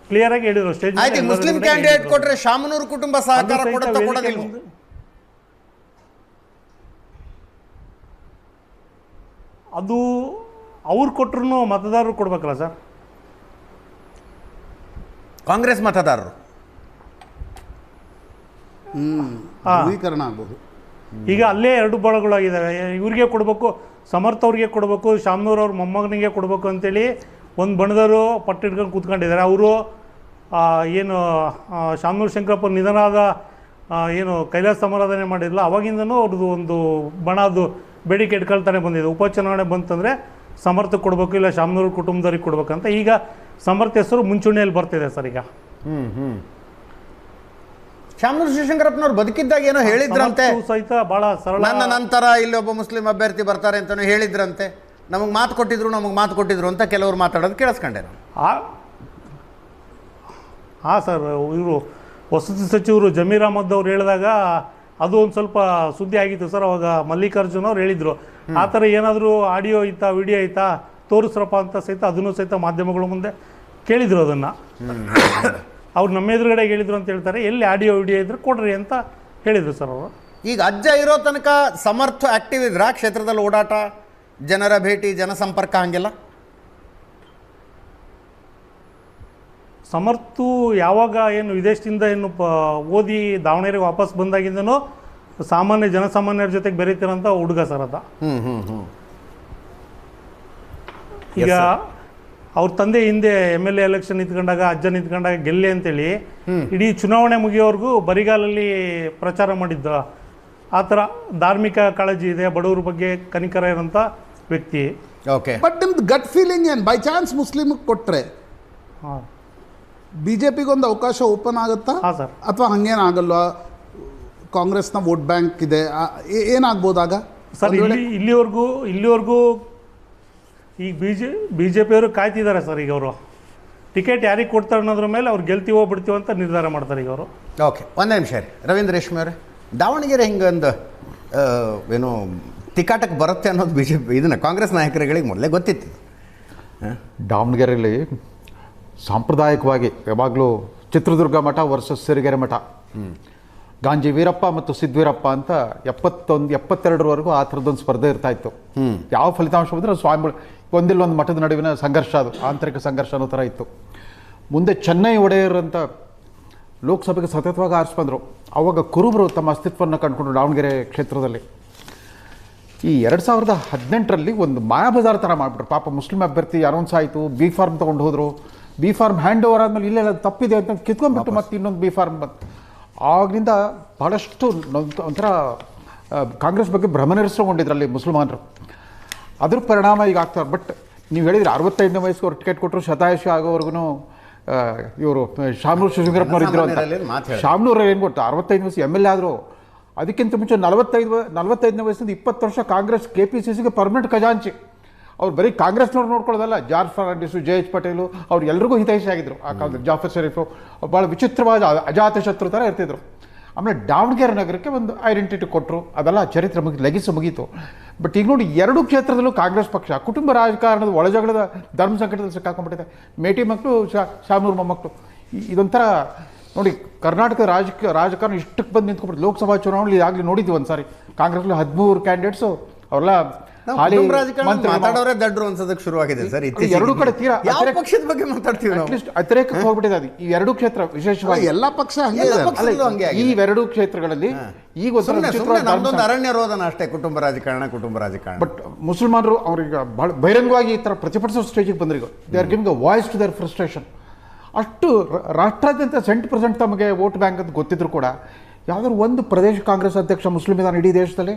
ಕ್ಲಿಯರಾಗಿ ಹೇಳಿದ್ರು ಸ್ಟೇಜ್. ಆಯ್ತು, ಮುಸ್ಲಿಂ ಕ್ಯಾಂಡಿಡೇಟ್ ಕೊಟ್ರೆ ಶಾಮನೂರು ಕುಟುಂಬ ಸಹಕಾರ ಕೊಡೋದಿಲ್ಲ. ಅದು ಅವ್ರು ಕೊಟ್ಟರು ಮತದಾರರು ಕೊಡ್ಬೇಕಲ್ಲ ಸರ್, ಕಾಂಗ್ರೆಸ್ ಮತದಾರರು ಧ್ರುವೀಕರಣ ಆಗ್ಬೋದು. ಈಗ ಅಲ್ಲೇ ಎರಡು ಬಳಗಳಾಗಿದ್ದಾವೆ. ಇವ್ರಿಗೆ ಕೊಡಬೇಕು, ಸಮರ್ಥ ಅವ್ರಿಗೆ ಕೊಡಬೇಕು, ಶಾಮನೂರ್ ಅವ್ರ ಮೊಮ್ಮಗನಿಗೆ ಕೊಡಬೇಕು ಅಂತೇಳಿ ಒಂದು ಬಣದವರು ಪಟ್ಟಿಟ್ಕೊಂಡು ಕೂತ್ಕೊಂಡಿದ್ದಾರೆ. ಅವರು ಏನು ಶಾಮನೂರ್ ಶಂಕರಪ್ಪ ನಿಧನಾದ ಏನು ಕೈಲಾಸ ಸಮಾರಾಧನೆ ಮಾಡಿರಲಿಲ್ಲ, ಅವಾಗಿಂದನೂ ಅವ್ರದ್ದು ಒಂದು ಬಣದ್ದು ಬೇಡಿಕೆ ಇಟ್ಕೊಳ್ತಾನೆ ಬಂದಿದೆ. ಉಪಚುನಾವಣೆ ಬಂತಂದರೆ ಸಮರ್ಥ ಕೊಡಬೇಕು, ಇಲ್ಲ ಶಾಮನೂರ್ ಕುಟುಂಬದವ್ರಿಗೆ ಕೊಡ್ಬೇಕಂತ. ಈಗ ಸಮರ್ಥ ಹೆಸರು ಮುಂಚೂಣಿಯಲ್ಲಿ ಬರ್ತಿದೆ ಸರ್. ಈಗ ಶಾಮನೂರು ಶಿವಶಂಕರಪ್ಪನವ್ರು ಬದುಕಿದ್ದಾಗ ಏನೋ ಹೇಳಿದ್ರಂತೆ, ಸಹಿತ ಭಾಳ ಸರಳ, ನನ್ನ ನಂತರ ಇಲ್ಲೊಬ್ಬ ಮುಸ್ಲಿಂ ಅಭ್ಯರ್ಥಿ ಬರ್ತಾರೆ ಅಂತಲೂ ಹೇಳಿದ್ರಂತೆ, ನಮಗೆ ಮಾತು ಕೊಟ್ಟಿದ್ರು ಅಂತ ಕೆಲವರು ಮಾತಾಡೋದು ಕೇಳಿಸ್ಕೊಂಡೆ ನಾನು. ಹಾಂ ಸರ್, ಇವರು ವಸತಿ ಸಚಿವರು ಜಮೀರ್ ಅಹಮದ್ ಅವ್ರು ಹೇಳಿದಾಗ ಅದು ಒಂದು ಸ್ವಲ್ಪ ಸುದ್ದಿ ಆಗಿತ್ತು ಸರ್. ಅವಾಗ ಮಲ್ಲಿಕಾರ್ಜುನ್ ಅವ್ರು ಹೇಳಿದರು, ಆ ಥರ ಏನಾದರೂ ಆಡಿಯೋ ಐತಾ ವಿಡಿಯೋ ಐತಾ ತೋರಿಸ್ರಪ್ಪ ಅಂತ ಸಹಿತ ಅದನ್ನು ಸಹಿತ ಮಾಧ್ಯಮಗಳ ಮುಂದೆ ಕೇಳಿದರು. ಅದನ್ನು ಅವ್ರು ನಮ್ಮ ಎದುರುಗಡೆ ಹೇಳಿದ್ರು ಅಂತ ಹೇಳ್ತಾರೆ. ಎಲ್ಲಿ ಆಡಿಯೋ ವಿಡಿಯೋ ಇದ್ರೆ ಕೊಡ್ರಿ ಅಂತ ಹೇಳಿದರು ಸರ್ ಅವರು. ಈಗ ಅಜ್ಜ ಇರೋ ತನಕ ಸಮರ್ಥ ಆಕ್ಟಿವ್ ಇದ್ರ ಕ್ಷೇತ್ರದಲ್ಲಿ ಓಡಾಟ, ಜನರ ಭೇಟಿ, ಜನಸಂಪರ್ಕ ಹಂಗೆಲ್ಲ? ಸಮರ್ಥು ಯಾವಾಗ ಏನು ವಿದೇಶದಿಂದ ಏನು ಓದಿ ದಾವಣಗೆರೆಗೆ ವಾಪಸ್ ಬಂದಾಗಿಂದನೂ ಜನಸಾಮಾನ್ಯರ ಜೊತೆಗೆ ಬೆರೀತಿರೋಂಥ ಹುಡುಗ ಸರ್ ಅದ. ಈಗ ಅವ್ರ ತಂದೆ ಹಿಂದೆ MLA ಎಲೆಕ್ಷನ್ ನಿಂತ್ಕೊಂಡಾಗ, ಅಜ್ಜ ನಿಂತ್ಕೊಂಡಾಗ ಗೆಲ್ಲಿ ಅಂತೇಳಿ ಇಡೀ ಚುನಾವಣೆ ಮುಗಿಯೋವರೆಗೂ ಬರಿಗಾಲಲ್ಲಿ ಪ್ರಚಾರ ಮಾಡಿದ್ದ. ಆ ಥರ ಧಾರ್ಮಿಕ ಕಾಳಜಿ ಇದೆ, ಬಡವರ ಬಗ್ಗೆ ಕನಿಕರ ಇರೋಂಥ ವ್ಯಕ್ತಿ. ಓಕೆ, ಬಟ್ ನಿಮ್ದು ಗಟ್ ಫೀಲಿಂಗ್ ಏನು, ಬೈ ಚಾನ್ಸ್ ಮುಸ್ಲಿಮ್ಗೆ ಕೊಟ್ಟರೆ ಹಾಂ, BJPಗೆ ಒಂದು ಅವಕಾಶ ಓಪನ್ ಆಗುತ್ತಾ? ಹಾಂ ಸರ್. ಅಥವಾ ಹಂಗೇನಾಗಲ್ವಾ? ಕಾಂಗ್ರೆಸ್ನ ವೋಟ್ ಬ್ಯಾಂಕ್ ಇದೆ, ಏನಾಗ್ಬೋದಾಗ ಸರ್? ಇಲ್ಲಿವರೆಗೂ ಈಗ BJP ಅವರು ಕಾಯ್ತಿದ್ದಾರೆ ಸರ್. ಈಗ ಅವರು ಟಿಕೆಟ್ ಯಾರಿಗೆ ಕೊಡ್ತಾರೆ ಅನ್ನೋದ್ರ ಮೇಲೆ ಅವ್ರು ಗೆಲ್ತೀವೋ ಬಿಡ್ತೀವೋ ಅಂತ ನಿರ್ಧಾರ ಮಾಡ್ತಾರೆ ಈಗ ಅವರು. ಓಕೆ, ಒಂದೇ ನಿಮಿಷ ರೀ ರವೀಂದ್ರ ರೇಷ್ಮೆ ಅವರೇ. ದಾವಣಗೆರೆ ಹಿಂಗೊಂದು ಏನು ತಿಕ್ಕಾಟಕ್ಕೆ ಬರುತ್ತೆ ಅನ್ನೋದು BJP ಇದನ್ನು ಕಾಂಗ್ರೆಸ್ ನಾಯಕರುಗಳಿಗೆ ಮೊದಲೇ ಗೊತ್ತಿತ್ತು. ದಾವಣಗೆರೆಯಲ್ಲಿ ಸಾಂಪ್ರದಾಯಿಕವಾಗಿ ಯಾವಾಗಲೂ ಚಿತ್ರದುರ್ಗ ಮಠ ವರ್ಸಸ್ ಸಿರಿಗೆರೆ ಮಠ, ಗಾಂಜಿ ವೀರಪ್ಪ ಮತ್ತು ಸಿದ್ವೀರಪ್ಪ ಅಂತ 72ರವರೆಗೂ ಆ ಥರದ್ದೊಂದು ಸ್ಪರ್ಧೆ ಇರ್ತಾ ಇತ್ತು. ಯಾವ ಫಲಿತಾಂಶ ಬಂದರೆ ಸ್ವಾಮಿಗಳು ಒಂದಿಲ್ಲೊಂದು ಮಠದ ನಡುವಿನ ಸಂಘರ್ಷ, ಅದು ಆಂತರಿಕ ಸಂಘರ್ಷ ಅನ್ನೋ ಥರ ಇತ್ತು. ಮುಂದೆ ಚೆನ್ನೈ ಒಡೆಯರ್ ಅಂತ ಲೋಕಸಭೆಗೆ ಸತತವಾಗಿ ಆರಿಸ್ಬಂದರು. ಆವಾಗ ಕುರುಬರು ತಮ್ಮ ಅಸ್ತಿತ್ವವನ್ನು ಕಂಡುಕೊಂಡು ದಾವಣಗೆರೆ ಕ್ಷೇತ್ರದಲ್ಲಿ ಈ 2018ರಲ್ಲಿ ಒಂದು ಮಾಯಾಬಜಾರ್ ಥರ ಮಾಡಿಬಿಟ್ರು. ಪಾಪ ಮುಸ್ಲಿಂ ಅಭ್ಯರ್ಥಿ ಅನೌನ್ಸ್ ಆಯಿತು, B ಫಾರ್ಮ್ ತೊಗೊಂಡು ಹೋದರು. B ಫಾರ್ಮ್ ಹ್ಯಾಂಡ್ ಓವರ್ ಆದಮೇಲೆ ಇಲ್ಲೆಲ್ಲ ತಪ್ಪಿದೆ ಅಂತ ಕಿತ್ಕೊಂಡ್ಬಿಟ್ಟು ಮತ್ತೆ ಇನ್ನೊಂದು B ಫಾರ್ಮ್ ಬಂತು. ಆಗಲಿಂದ ಭಾಳಷ್ಟು ಒಂಥರ ಕಾಂಗ್ರೆಸ್ ಬಗ್ಗೆ ಭ್ರಮನಿರಸಗೊಂಡಿದ್ರಲ್ಲಿ ಮುಸಲ್ಮಾನರು. ಅದ್ರ ಪರಿಣಾಮ ಈಗ ಆಗ್ತಾರೆ. ಬಟ್ ನೀವು ಹೇಳಿದ್ರೆ 65ನೇ ವಯಸ್ಸಿಗೆ ಅವ್ರು ಟಿಕೆಟ್ ಕೊಟ್ಟರು, ಶತಾಯುಷಿ ಆಗೋವರೆಗೂ ಇವರು ಶಾಮನೂರು ಶಿವಶಂಕರಪ್ಪನವ್ರು ಇದ್ರು ಅಂತ. ಶಾಮನೂರು ಏನು ಕೊಟ್ಟು 65 ವಯಸ್ಸು MLA ಆದರು. ಅದಕ್ಕಿಂತ ಮುಂಚೆ 45ನೇ ವಯಸ್ಸಿಂದ 20 ವರ್ಷ ಕಾಂಗ್ರೆಸ್ KPCCಗೆ ಪರ್ಮನೆಂಟ್ ಖಜಾಂಚಿ. ಅವ್ರು ಬರೀ ಕಾಂಗ್ರೆಸ್ನವ್ರು ನೋಡ್ಕೊಳ್ಳೋದಲ್ಲ, ಜಾರ್ಜ್ ಫರ್ನಾಂಡಿಸು, JH ಪಟೇಲು ಅವ್ರು ಎಲ್ರಿಗೂ ಹಿತೈಷಿ ಆಗಿದ್ರು ಆ ಕಾಲದಲ್ಲಿ. ಜಾಫರ್ ಶರೀಫು ಭಾಳ ವಿಚಿತ್ರವಾದ ಅಜಾತ ಶತ್ರು ಥರ ಇರ್ತಿದ್ರು. ಆಮೇಲೆ ದಾವಣಗೆರೆ ನಗರಕ್ಕೆ ಒಂದು ಐಡೆಂಟಿಟಿ ಕೊಟ್ಟರು. ಅದೆಲ್ಲ ಚರಿತ್ರೆ ಲೆಗಿಸಿ ಮುಗೀತು. ಬಟ್ ಈಗ ನೋಡಿ, ಎರಡೂ ಕ್ಷೇತ್ರದಲ್ಲೂ ಕಾಂಗ್ರೆಸ್ ಪಕ್ಷ ಕುಟುಂಬ ರಾಜಕಾರಣದ ಒಳಜಗಳದ ಧರ್ಮ ಸಂಕಟದಲ್ಲಿ ಸಿಕ್ಕಾಕೊಂಡ್ಬಿಟ್ಟಿದೆ. ಮೇಟಿ ಮಕ್ಕಳು, ಶಾಮನೂರು ಮೊಮ್ಮಕ್ಕಳು. ಇದೊಂಥರ ನೋಡಿ, ಕರ್ನಾಟಕದ ರಾಜಕಾರಣ ಇಷ್ಟಕ್ಕೆ ಬಂದು ನಿಂತ್ಕೊಂಡ್ಬಿಟ್ಟು. ಲೋಕಸಭಾ ಚುನಾವಣೆಯಲ್ಲಿ ಆಗಲಿ ನೋಡಿದ್ವಿ ಒಂದು ಸಾರಿ, ಕಾಂಗ್ರೆಸ್ಲಿ 13 ಕ್ಯಾಂಡಿಡೇಟ್ಸು ಅವರೆಲ್ಲ ಮಾತಾಡೋರೇ ದಡ್ರು ಅನ್ಸೋದಕ್ಕೆ ಶುರುವಾಗಿದೆ ಸರ್. ಎರಡು ಕಡೆ ತೀರಾ ಪಕ್ಷದ ಬಗ್ಗೆ ಮಾತಾಡ್ತೀವಿ, ಅಟ್ಲೀಸ್ಟ್ ಅತಿರೇಕಕ್ಕೆ ಹೋಗ್ಬಿಟ್ಟಿದೆ ಅದು. ಈ ಎರಡು ಕ್ಷೇತ್ರ ವಿಶೇಷವಾಗಿ ಎಲ್ಲ ಪಕ್ಷ ಈ ಎರಡು ಕ್ಷೇತ್ರಗಳಲ್ಲಿ ಈಗ ಒಂದು ಅರಣ್ಯ ರೋದನ ಅಷ್ಟೇ, ಕುಟುಂಬ ರಾಜಕಾರಣ. ಬಟ್ ಮುಸಲ್ಮಾನರು ಅವ್ರಿಗೆ ಬಹಳ ಬಹಿರಂಗವಾಗಿ ಈ ಥರ ಪ್ರತಿಭಟಿಸೋ ಸ್ಟೇಜಿಗೆ ಬಂದ್ರಿಗ. They are giving a voice to their frustration. ಅಷ್ಟು ರಾಷ್ಟ್ರಾದ್ಯಂತ 70% ತಮಗೆ ವೋಟ್ ಬ್ಯಾಂಕ್ ಅಂತ ಗೊತ್ತಿದ್ರು ಕೂಡ ಯಾವುದಾದ್ರು ಒಂದು ಪ್ರದೇಶ ಕಾಂಗ್ರೆಸ್ ಅಧ್ಯಕ್ಷ ಮುಸ್ಲಿಂ ಇದ್ದಾನೆ ಇಡೀ ದೇಶದಲ್ಲಿ?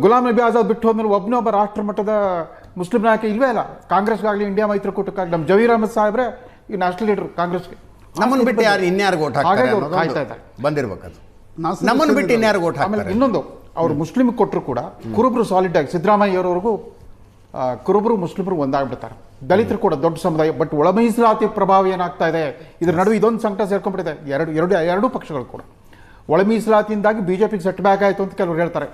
ಗುಲಾಂ ನಬಿ ಆಜಾದ್ ಬಿಟ್ಟು ಹೋದ್ಮೇಲೆ ಒಬ್ಬ ರಾಷ್ಟ್ರ ಮಟ್ಟದ ಮುಸ್ಲಿಂ ನಾಯಕ ಇಲ್ವೇ ಇಲ್ಲ. ಕಾಂಗ್ರೆಸ್ಗಾಗಲಿ ಇಂಡಿಯಾ ಮೈತ್ರಿಕೂಟಕ್ಕಾಗಲಿ ನಮ್ಮ ಜಮೀರ್ ಅಹಮದ್ ಸಾಹೇಬ್ರೆ ಈ ನ್ಯಾಷನಲ್ ಲೀಡರ್ ಕಾಂಗ್ರೆಸ್ಗೆ. ನಮ್ಮನ್ನು ಬಿಟ್ಟು ಯಾರು ಇನ್ಯಾರು ಓಟ್ ಹಾಕ್ತಾರೆ ಬಂದಿರ್ಬೇಕದು. ನಮ್ಮನ್ನು ಬಿಟ್ಟು ಇನ್ಯಾರು ಓಟ್ ಹಾಕ್ತಾರೆ. ಆಮೇಲೆ ಇನ್ನೊಂದು, ಅವರು ಮುಸ್ಲಿಮ್ಗೆ ಕೊಟ್ಟರು ಕೂಡ ಕುರುಬರು ಸಾಲಿಡ್ ಆಗಿ ಸಿದ್ದರಾಮಯ್ಯವರವರೆಗೂ ಕುರುಬರು ಮುಸ್ಲಿಮರು ಒಂದಾಗ್ಬಿಡ್ತಾರೆ. ದಲಿತರು ಕೂಡ ದೊಡ್ಡ ಸಮುದಾಯ. ಬಟ್ ಒಳ ಮೀಸಲಾತಿ ಪ್ರಭಾವ ಏನಾಗ್ತಾ ಇದೆ, ಇದ್ರ ನಡುವೆ ಇದೊಂದು ಸಂಕಟ ಸೇರ್ಕೊಂಡ್ಬಿಟ್ಟಿದೆ ಎರಡೂ ಪಕ್ಷಗಳು ಕೂಡ. ಒಳ ಮೀಸಲಾತಿಯಿಂದಾಗಿ ಬಿಜೆಪಿಗೆ ಸೆಟ್ ಬ್ಯಾಕ್ ಆಯಿತು ಅಂತ ಕೆಲವರು ಹೇಳ್ತಾರೆ.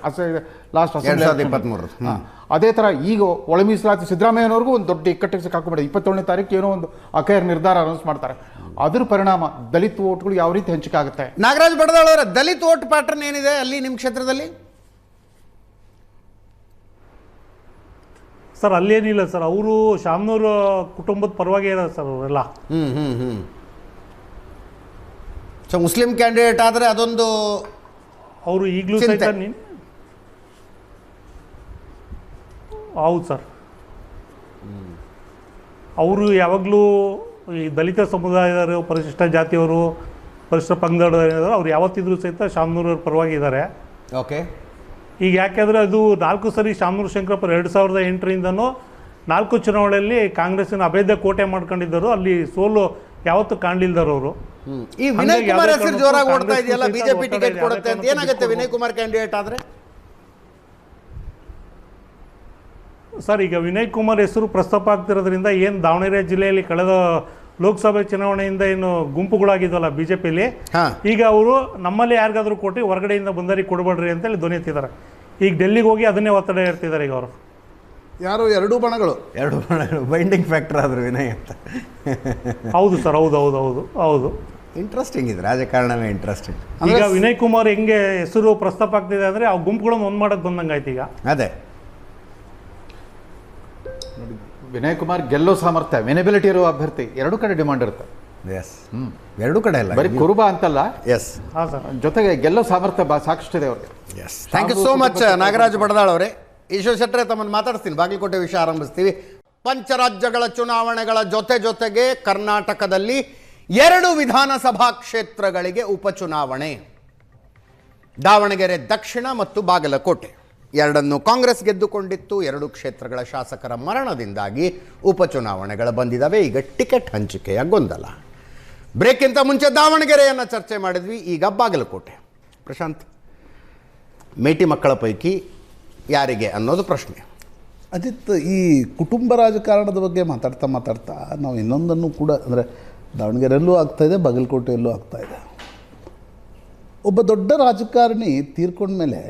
ಲಾಸ್ಟ್ 2023 ಅದೇ ಥರ ಈಗ ಒಳ ಮೀಸಲಾತಿ ಸಿದ್ದರಾಮಯ್ಯನವ್ರಿಗೂ ಒಂದು ದೊಡ್ಡ ಇಕ್ಕಟ್ಟಿಗೆ ಸಿಕ್ಕಾಕೊಂಡ್ಬಿಟ್ಟಿದೆ. 27ನೇ ತಾರೀಕು ಏನೋ ಒಂದು ಅಖೈರ್ ನಿರ್ಧಾರ ಅನೌನ್ಸ್ ಮಾಡ್ತಾರೆ. ಅದ್ರ ಪರಿಣಾಮ ದಲಿತ ಓಟ್ಗಳು ಯಾವ ರೀತಿ ಹಂಚಿಕೆ ಆಗುತ್ತೆ? ನಾಗರಾಜ್ ಬಡದಾಳ್ ಅವರ ದಲಿತ ಓಟ್ ಪ್ಯಾಟರ್ನ್ ಏನಿದೆ ಅಲ್ಲಿ ನಿಮ್ಮ ಕ್ಷೇತ್ರದಲ್ಲಿ? ಸರ್ ಅಲ್ಲೇನಿಲ್ಲ ಸರ್, ಅವರು ಶಾಮನೂರು ಕುಟುಂಬದ ಪರವಾಗಿ ಇರೋದು ಸರ್ ಅವರೆಲ್ಲ. ಸೊ ಮುಸ್ಲಿಂ ಕ್ಯಾಂಡಿಡೇಟ್ ಆದರೆ ಅದೊಂದು ಅವರು ಈಗಲೂ ಚಿಂತೆ. ಸಹಿತ ಹೌದು ಸರ್, ಅವರು ಯಾವಾಗಲೂ ಈ ದಲಿತ ಸಮುದಾಯದವರು, ಪರಿಶಿಷ್ಟ ಜಾತಿಯವರು, ಪರಿಶಿಷ್ಟ ಪಂಗಡದವರು ಅವ್ರು ಯಾವತ್ತಿದ್ರೂ ಸಹಿತ ಶಾಮನೂರವ್ರ ಪರವಾಗಿ ಇದ್ದಾರೆ. ಓಕೆ. ಈಗ ಯಾಕೆಂದರೆ ಅದು 4 ಸರಿ ಶಾಮನೂರು ಶಂಕರಪ್ಪ 2008ರಿಂದನೂ 4 ಚುನಾವಣೆಯಲ್ಲಿ ಕಾಂಗ್ರೆಸ್ಸಿನ ಅಭೇದ್ಯ ಕೋಟೆ ಮಾಡ್ಕೊಂಡಿದ್ದರು. ಅಲ್ಲಿ ಸೋಲು ಯಾವತ್ತೂ ಕಾಣಲಿಲ್ದವರು. ಈ ವಿನಯ್ ಕುಮಾರ್ ಹೆಸರು ಜೋರಾಗಿ ಓಡ್ತಾ ಇದೆಯಲ್ಲ, ಬಿಜೆಪಿ ಟಿಕೆಟ್ ಕೊಡುತ್ತೆ ಅಂತ, ಏನಾಗುತ್ತೆ ವಿನಯ್ ಕುಮಾರ್ ಕ್ಯಾಂಡಿಡೇಟ್ ಆದರೆ? ಸರ್ ಈಗ ವಿನಯ್ ಕುಮಾರ್ ಹೆಸರು ಪ್ರಸ್ತಾಪ ಆಗ್ತಿರೋದ್ರಿಂದ ಏನು ದಾವಣಗೆರೆ ಜಿಲ್ಲೆಯಲ್ಲಿ ಕಳೆದ ಲೋಕಸಭೆ ಚುನಾವಣೆಯಿಂದ ಏನು ಗುಂಪುಗಳಾಗಿದ್ವಲ್ಲ ಬಿ ಜೆ ಪಿಲಿ, ಈಗ ಅವರು ನಮ್ಮಲ್ಲಿ ಯಾರಿಗಾದ್ರೂ ಕೊಟ್ಟು ಹೊರಗಡೆಯಿಂದ ಬಂದರಿಗೆ ಕೊಡಬೇಡ್ರಿ ಅಂತೇಳಿ ಧ್ವನಿ ಎತ್ತಿದ್ದಾರೆ. ಈಗ ಡೆಲ್ಲಿಗೆ ಹೋಗಿ ಅದನ್ನೇ ಒತ್ತಡ ಇರ್ತಿದ್ದಾರೆ ಈಗ ಅವರು. ಯಾರು ಎರಡೂ ಬಣಗಳು ಬೈಂಡಿಂಗ್ ಫ್ಯಾಕ್ಟರ್ ಆದರು ವಿನಯ್ ಅಂತ. ಹೌದು ಸರ್, ಹೌದು ಹೌದು ಹೌದು ಹೌದು. ಇಂಟ್ರೆಸ್ಟಿಂಗ್ ಇದೆ, ರಾಜಕಾರಣವೇ ಇಂಟ್ರೆಸ್ಟಿಂಗ್. ಈಗ ವಿನಯ್ ಕುಮಾರ್ ಹೆಂಗೆ ಹೆಸರು ಪ್ರಸ್ತಾಪ ಆಗ್ತಿದೆ ಅಂದರೆ ಆ ಗುಂಪುಗಳನ್ನು ಒಂದು ಮಾಡಕ್ಕೆ ಬಂದಂಗೆ ಆಯ್ತು ಈಗ. ಅದೇ ವಿನಯ್ ಕುಮಾರ್ ಗೆಲ್ಲೋ ಸಾಮರ್ಥ್ಯ, ವಿನೆಬಿಲಿಟಿ ಇರುವ ಅಭ್ಯರ್ಥಿ ಎರಡೂ ಕಡೆ ಡಿಮಾಂಡ್ ಇರುತ್ತೆ. ಎಸ್, ಎರಡೂ ಕಡೆ ಅಲ್ಲ, ಬರೀ ಕುರುಬ ಅಂತಲ್ಲ, ಎಸ್, ಹಾಂ ಸರ್, ಜೊತೆಗೆ ಗೆಲ್ಲೋ ಸಾಮರ್ಥ್ಯ ಸಾಕಷ್ಟಿದೆ ಅವ್ರಿಗೆ. Yes, thank you so much Nagaraj Badadal ಅವರೇ. ಈಶ್ವರ್ ಶೆಟ್ಟರೆ ತಮ್ಮನ್ನು ಮಾತಾಡ್ತೀನಿ. ಬಾಗಲಕೋಟೆ ವಿಷಯ ಆರಂಭಿಸ್ತೀವಿ. ಪಂಚರಾಜ್ಯಗಳ ಚುನಾವಣೆಗಳ ಜೊತೆಗೆ ಕರ್ನಾಟಕದಲ್ಲಿ 2 ವಿಧಾನಸಭಾ ಕ್ಷೇತ್ರಗಳಿಗೆ ಉಪಚುನಾವಣೆ. ದಾವಣಗೆರೆ ದಕ್ಷಿಣ ಮತ್ತು ಬಾಗಲಕೋಟೆ ಎರಡನ್ನು ಕಾಂಗ್ರೆಸ್ ಗೆದ್ದುಕೊಂಡಿತ್ತು. 2 ಕ್ಷೇತ್ರಗಳ ಶಾಸಕರ ಮರಣದಿಂದಾಗಿ ಉಪಚುನಾವಣೆಗಳು ಬಂದಿದ್ದಾವೆ. ಈಗ ಟಿಕೆಟ್ ಹಂಚಿಕೆಯ ಗೊಂದಲ. ಬ್ರೇಕ್ಗಿಂತ ಮುಂಚೆ ದಾವಣಗೆರೆಯನ್ನು ಚರ್ಚೆ ಮಾಡಿದ್ವಿ, ಈಗ ಬಾಗಲಕೋಟೆ. ಪ್ರಶಾಂತ್, ಮೇಟಿ ಮಕ್ಕಳ ಪೈಕಿ ಯಾರಿಗೆ ಅನ್ನೋದು ಪ್ರಶ್ನೆ. ಅಜಿತ್, ಈ ಕುಟುಂಬ ರಾಜಕಾರಣದ ಬಗ್ಗೆ ಮಾತಾಡ್ತಾ ನಾವು ಇನ್ನೊಂದನ್ನು ಕೂಡ, ಅಂದರೆ ದಾವಣಗೆರೆಯಲ್ಲೂ ಆಗ್ತಾಯಿದೆ, ಬಾಗಲಕೋಟೆಯಲ್ಲೂ ಆಗ್ತಾಯಿದೆ. ಒಬ್ಬ ದೊಡ್ಡ ರಾಜಕಾರಣಿ ತೀರ್ಕೊಂಡ್ಮೇಲೆ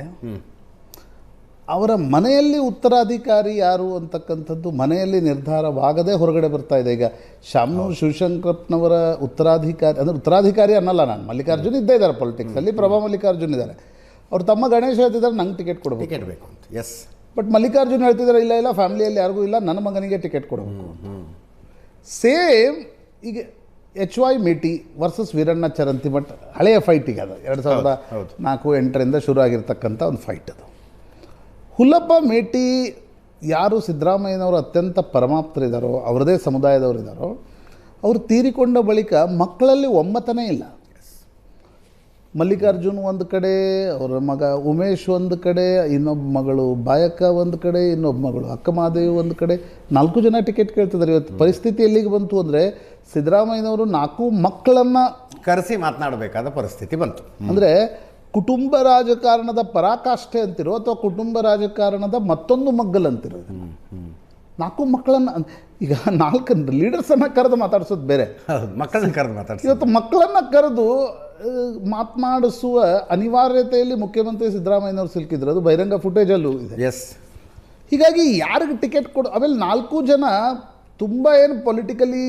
ಅವರ ಮನೆಯಲ್ಲಿ ಉತ್ತರಾಧಿಕಾರಿ ಯಾರು ಅಂತಕ್ಕಂಥದ್ದು ಮನೆಯಲ್ಲಿ ನಿರ್ಧಾರವಾಗದೆ ಹೊರಗಡೆ ಬರ್ತಾ ಇದೆ. ಈಗ ಶಾಮನೂರು ಶಿವಶಂಕರಪ್ಪನವರ ಉತ್ತರಾಧಿಕಾರಿ, ಅಂದರೆ ಉತ್ತರಾಧಿಕಾರಿ ಅನ್ನಲ್ಲ ನಾನು, ಮಲ್ಲಿಕಾರ್ಜುನ್ ಇದ್ದೇ ಇದ್ದಾರೆ ಪೊಲಿಟಿಕ್ಸಲ್ಲಿ, ಪ್ರಭಾ ಮಲ್ಲಿಕಾರ್ಜುನ್ ಇದ್ದಾರೆ. ಅವ್ರ ತಮ್ಮ ಗಣೇಶ್ ಹೇಳ್ತಿದ್ದಾರೆ ನಂಗೆ ಟಿಕೆಟ್ ಕೊಡಬೇಕು, ಟಿಕೆಟ್ ಬೇಕು ಅಂತ. ಎಸ್, ಬಟ್ ಮಲ್ಲಿಕಾರ್ಜುನ್ ಹೇಳ್ತಿದ್ದಾರೆ ಇಲ್ಲ ಫ್ಯಾಮಿಲಿಯಲ್ಲಿ ಯಾರಿಗೂ ಇಲ್ಲ, ನನ್ನ ಮಗನಿಗೆ ಟಿಕೆಟ್ ಕೊಡಬೇಕು. ಸೇಮ್ ಈಗ HY ಮೇಟಿ ವರ್ಸಸ್ ವೀರಣ್ಣ ಚರಂತಿಮಠ್ ಹಳೆಯ ಫೈಟಿಗೆ ಅದು 2004-08ರಿಂದ ಶುರು ಆಗಿರ್ತಕ್ಕಂಥ ಒಂದು ಫೈಟ್ ಅದು. ಹುಲ್ಲಪ್ಪ ಮೇಟಿ ಯಾರು ಸಿದ್ದರಾಮಯ್ಯನವರು ಅತ್ಯಂತ ಪರಮಾಪ್ತರಿದ್ದಾರೋ, ಅವರದೇ ಸಮುದಾಯದವರಿದ್ದಾರೋ, ಅವರು ತೀರಿಕೊಂಡ ಬಳಿಕ ಮಕ್ಕಳಲ್ಲಿ ಒಮ್ಮತನೇ ಇಲ್ಲ. ಮಲ್ಲಿಕಾರ್ಜುನ್ ಒಂದು ಕಡೆ, ಅವರ ಮಗ ಉಮೇಶ್ ಒಂದು ಕಡೆ, ಇನ್ನೊಬ್ಬ ಮಗಳು ಬಾಯಕ್ಕ ಒಂದು ಕಡೆ, ಇನ್ನೊಬ್ಬ ಮಗಳು ಅಕ್ಕಮಹಾದೇವಿ ಒಂದು ಕಡೆ, 4 ಜನ ಟಿಕೆಟ್ ಕೇಳ್ತಿದ್ದಾರೆ. ಇವತ್ತು ಪರಿಸ್ಥಿತಿ ಎಲ್ಲಿಗೆ ಬಂತು ಅಂದರೆ ಸಿದ್ದರಾಮಯ್ಯನವರು 4 ಮಕ್ಕಳನ್ನು ಕರೆಸಿ ಮಾತನಾಡಬೇಕಾದ ಪರಿಸ್ಥಿತಿ ಬಂತು. ಅಂದರೆ ಕುಟುಂಬ ರಾಜಕಾರಣದ ಪರಾಕಾಷ್ಠೆ ಅಂತಿರೋ ಅಥವಾ ಕುಟುಂಬ ರಾಜಕಾರಣದ ಮತ್ತೊಂದು ಮಗ್ಗಲ್ ಅಂತಿರೋ. 4 ಮಕ್ಕಳನ್ನು, ಈಗ 4 ಲೀಡರ್ಸನ್ನು ಕರೆದು ಮಾತಾಡಿಸೋದು ಬೇರೆ, ಮಕ್ಕಳನ್ನ ಕರೆದು ಮಾತಾಡ್ಸಿ. ಇವತ್ತು ಮಕ್ಕಳನ್ನು ಕರೆದು ಮಾತನಾಡಿಸುವ ಅನಿವಾರ್ಯತೆಯಲ್ಲಿ ಮುಖ್ಯಮಂತ್ರಿ ಸಿದ್ದರಾಮಯ್ಯನವರು ಸಿಲುಕಿದ್ರು. ಅದು ಬಹಿರಂಗ ಫುಟೇಜಲ್ಲೂ ಇದೆ. ಎಸ್, ಹೀಗಾಗಿ ಯಾರಿಗೆ ಟಿಕೆಟ್ ಆಮೇಲೆ 4 ಜನ ತುಂಬ ಏನು ಪೊಲಿಟಿಕಲಿ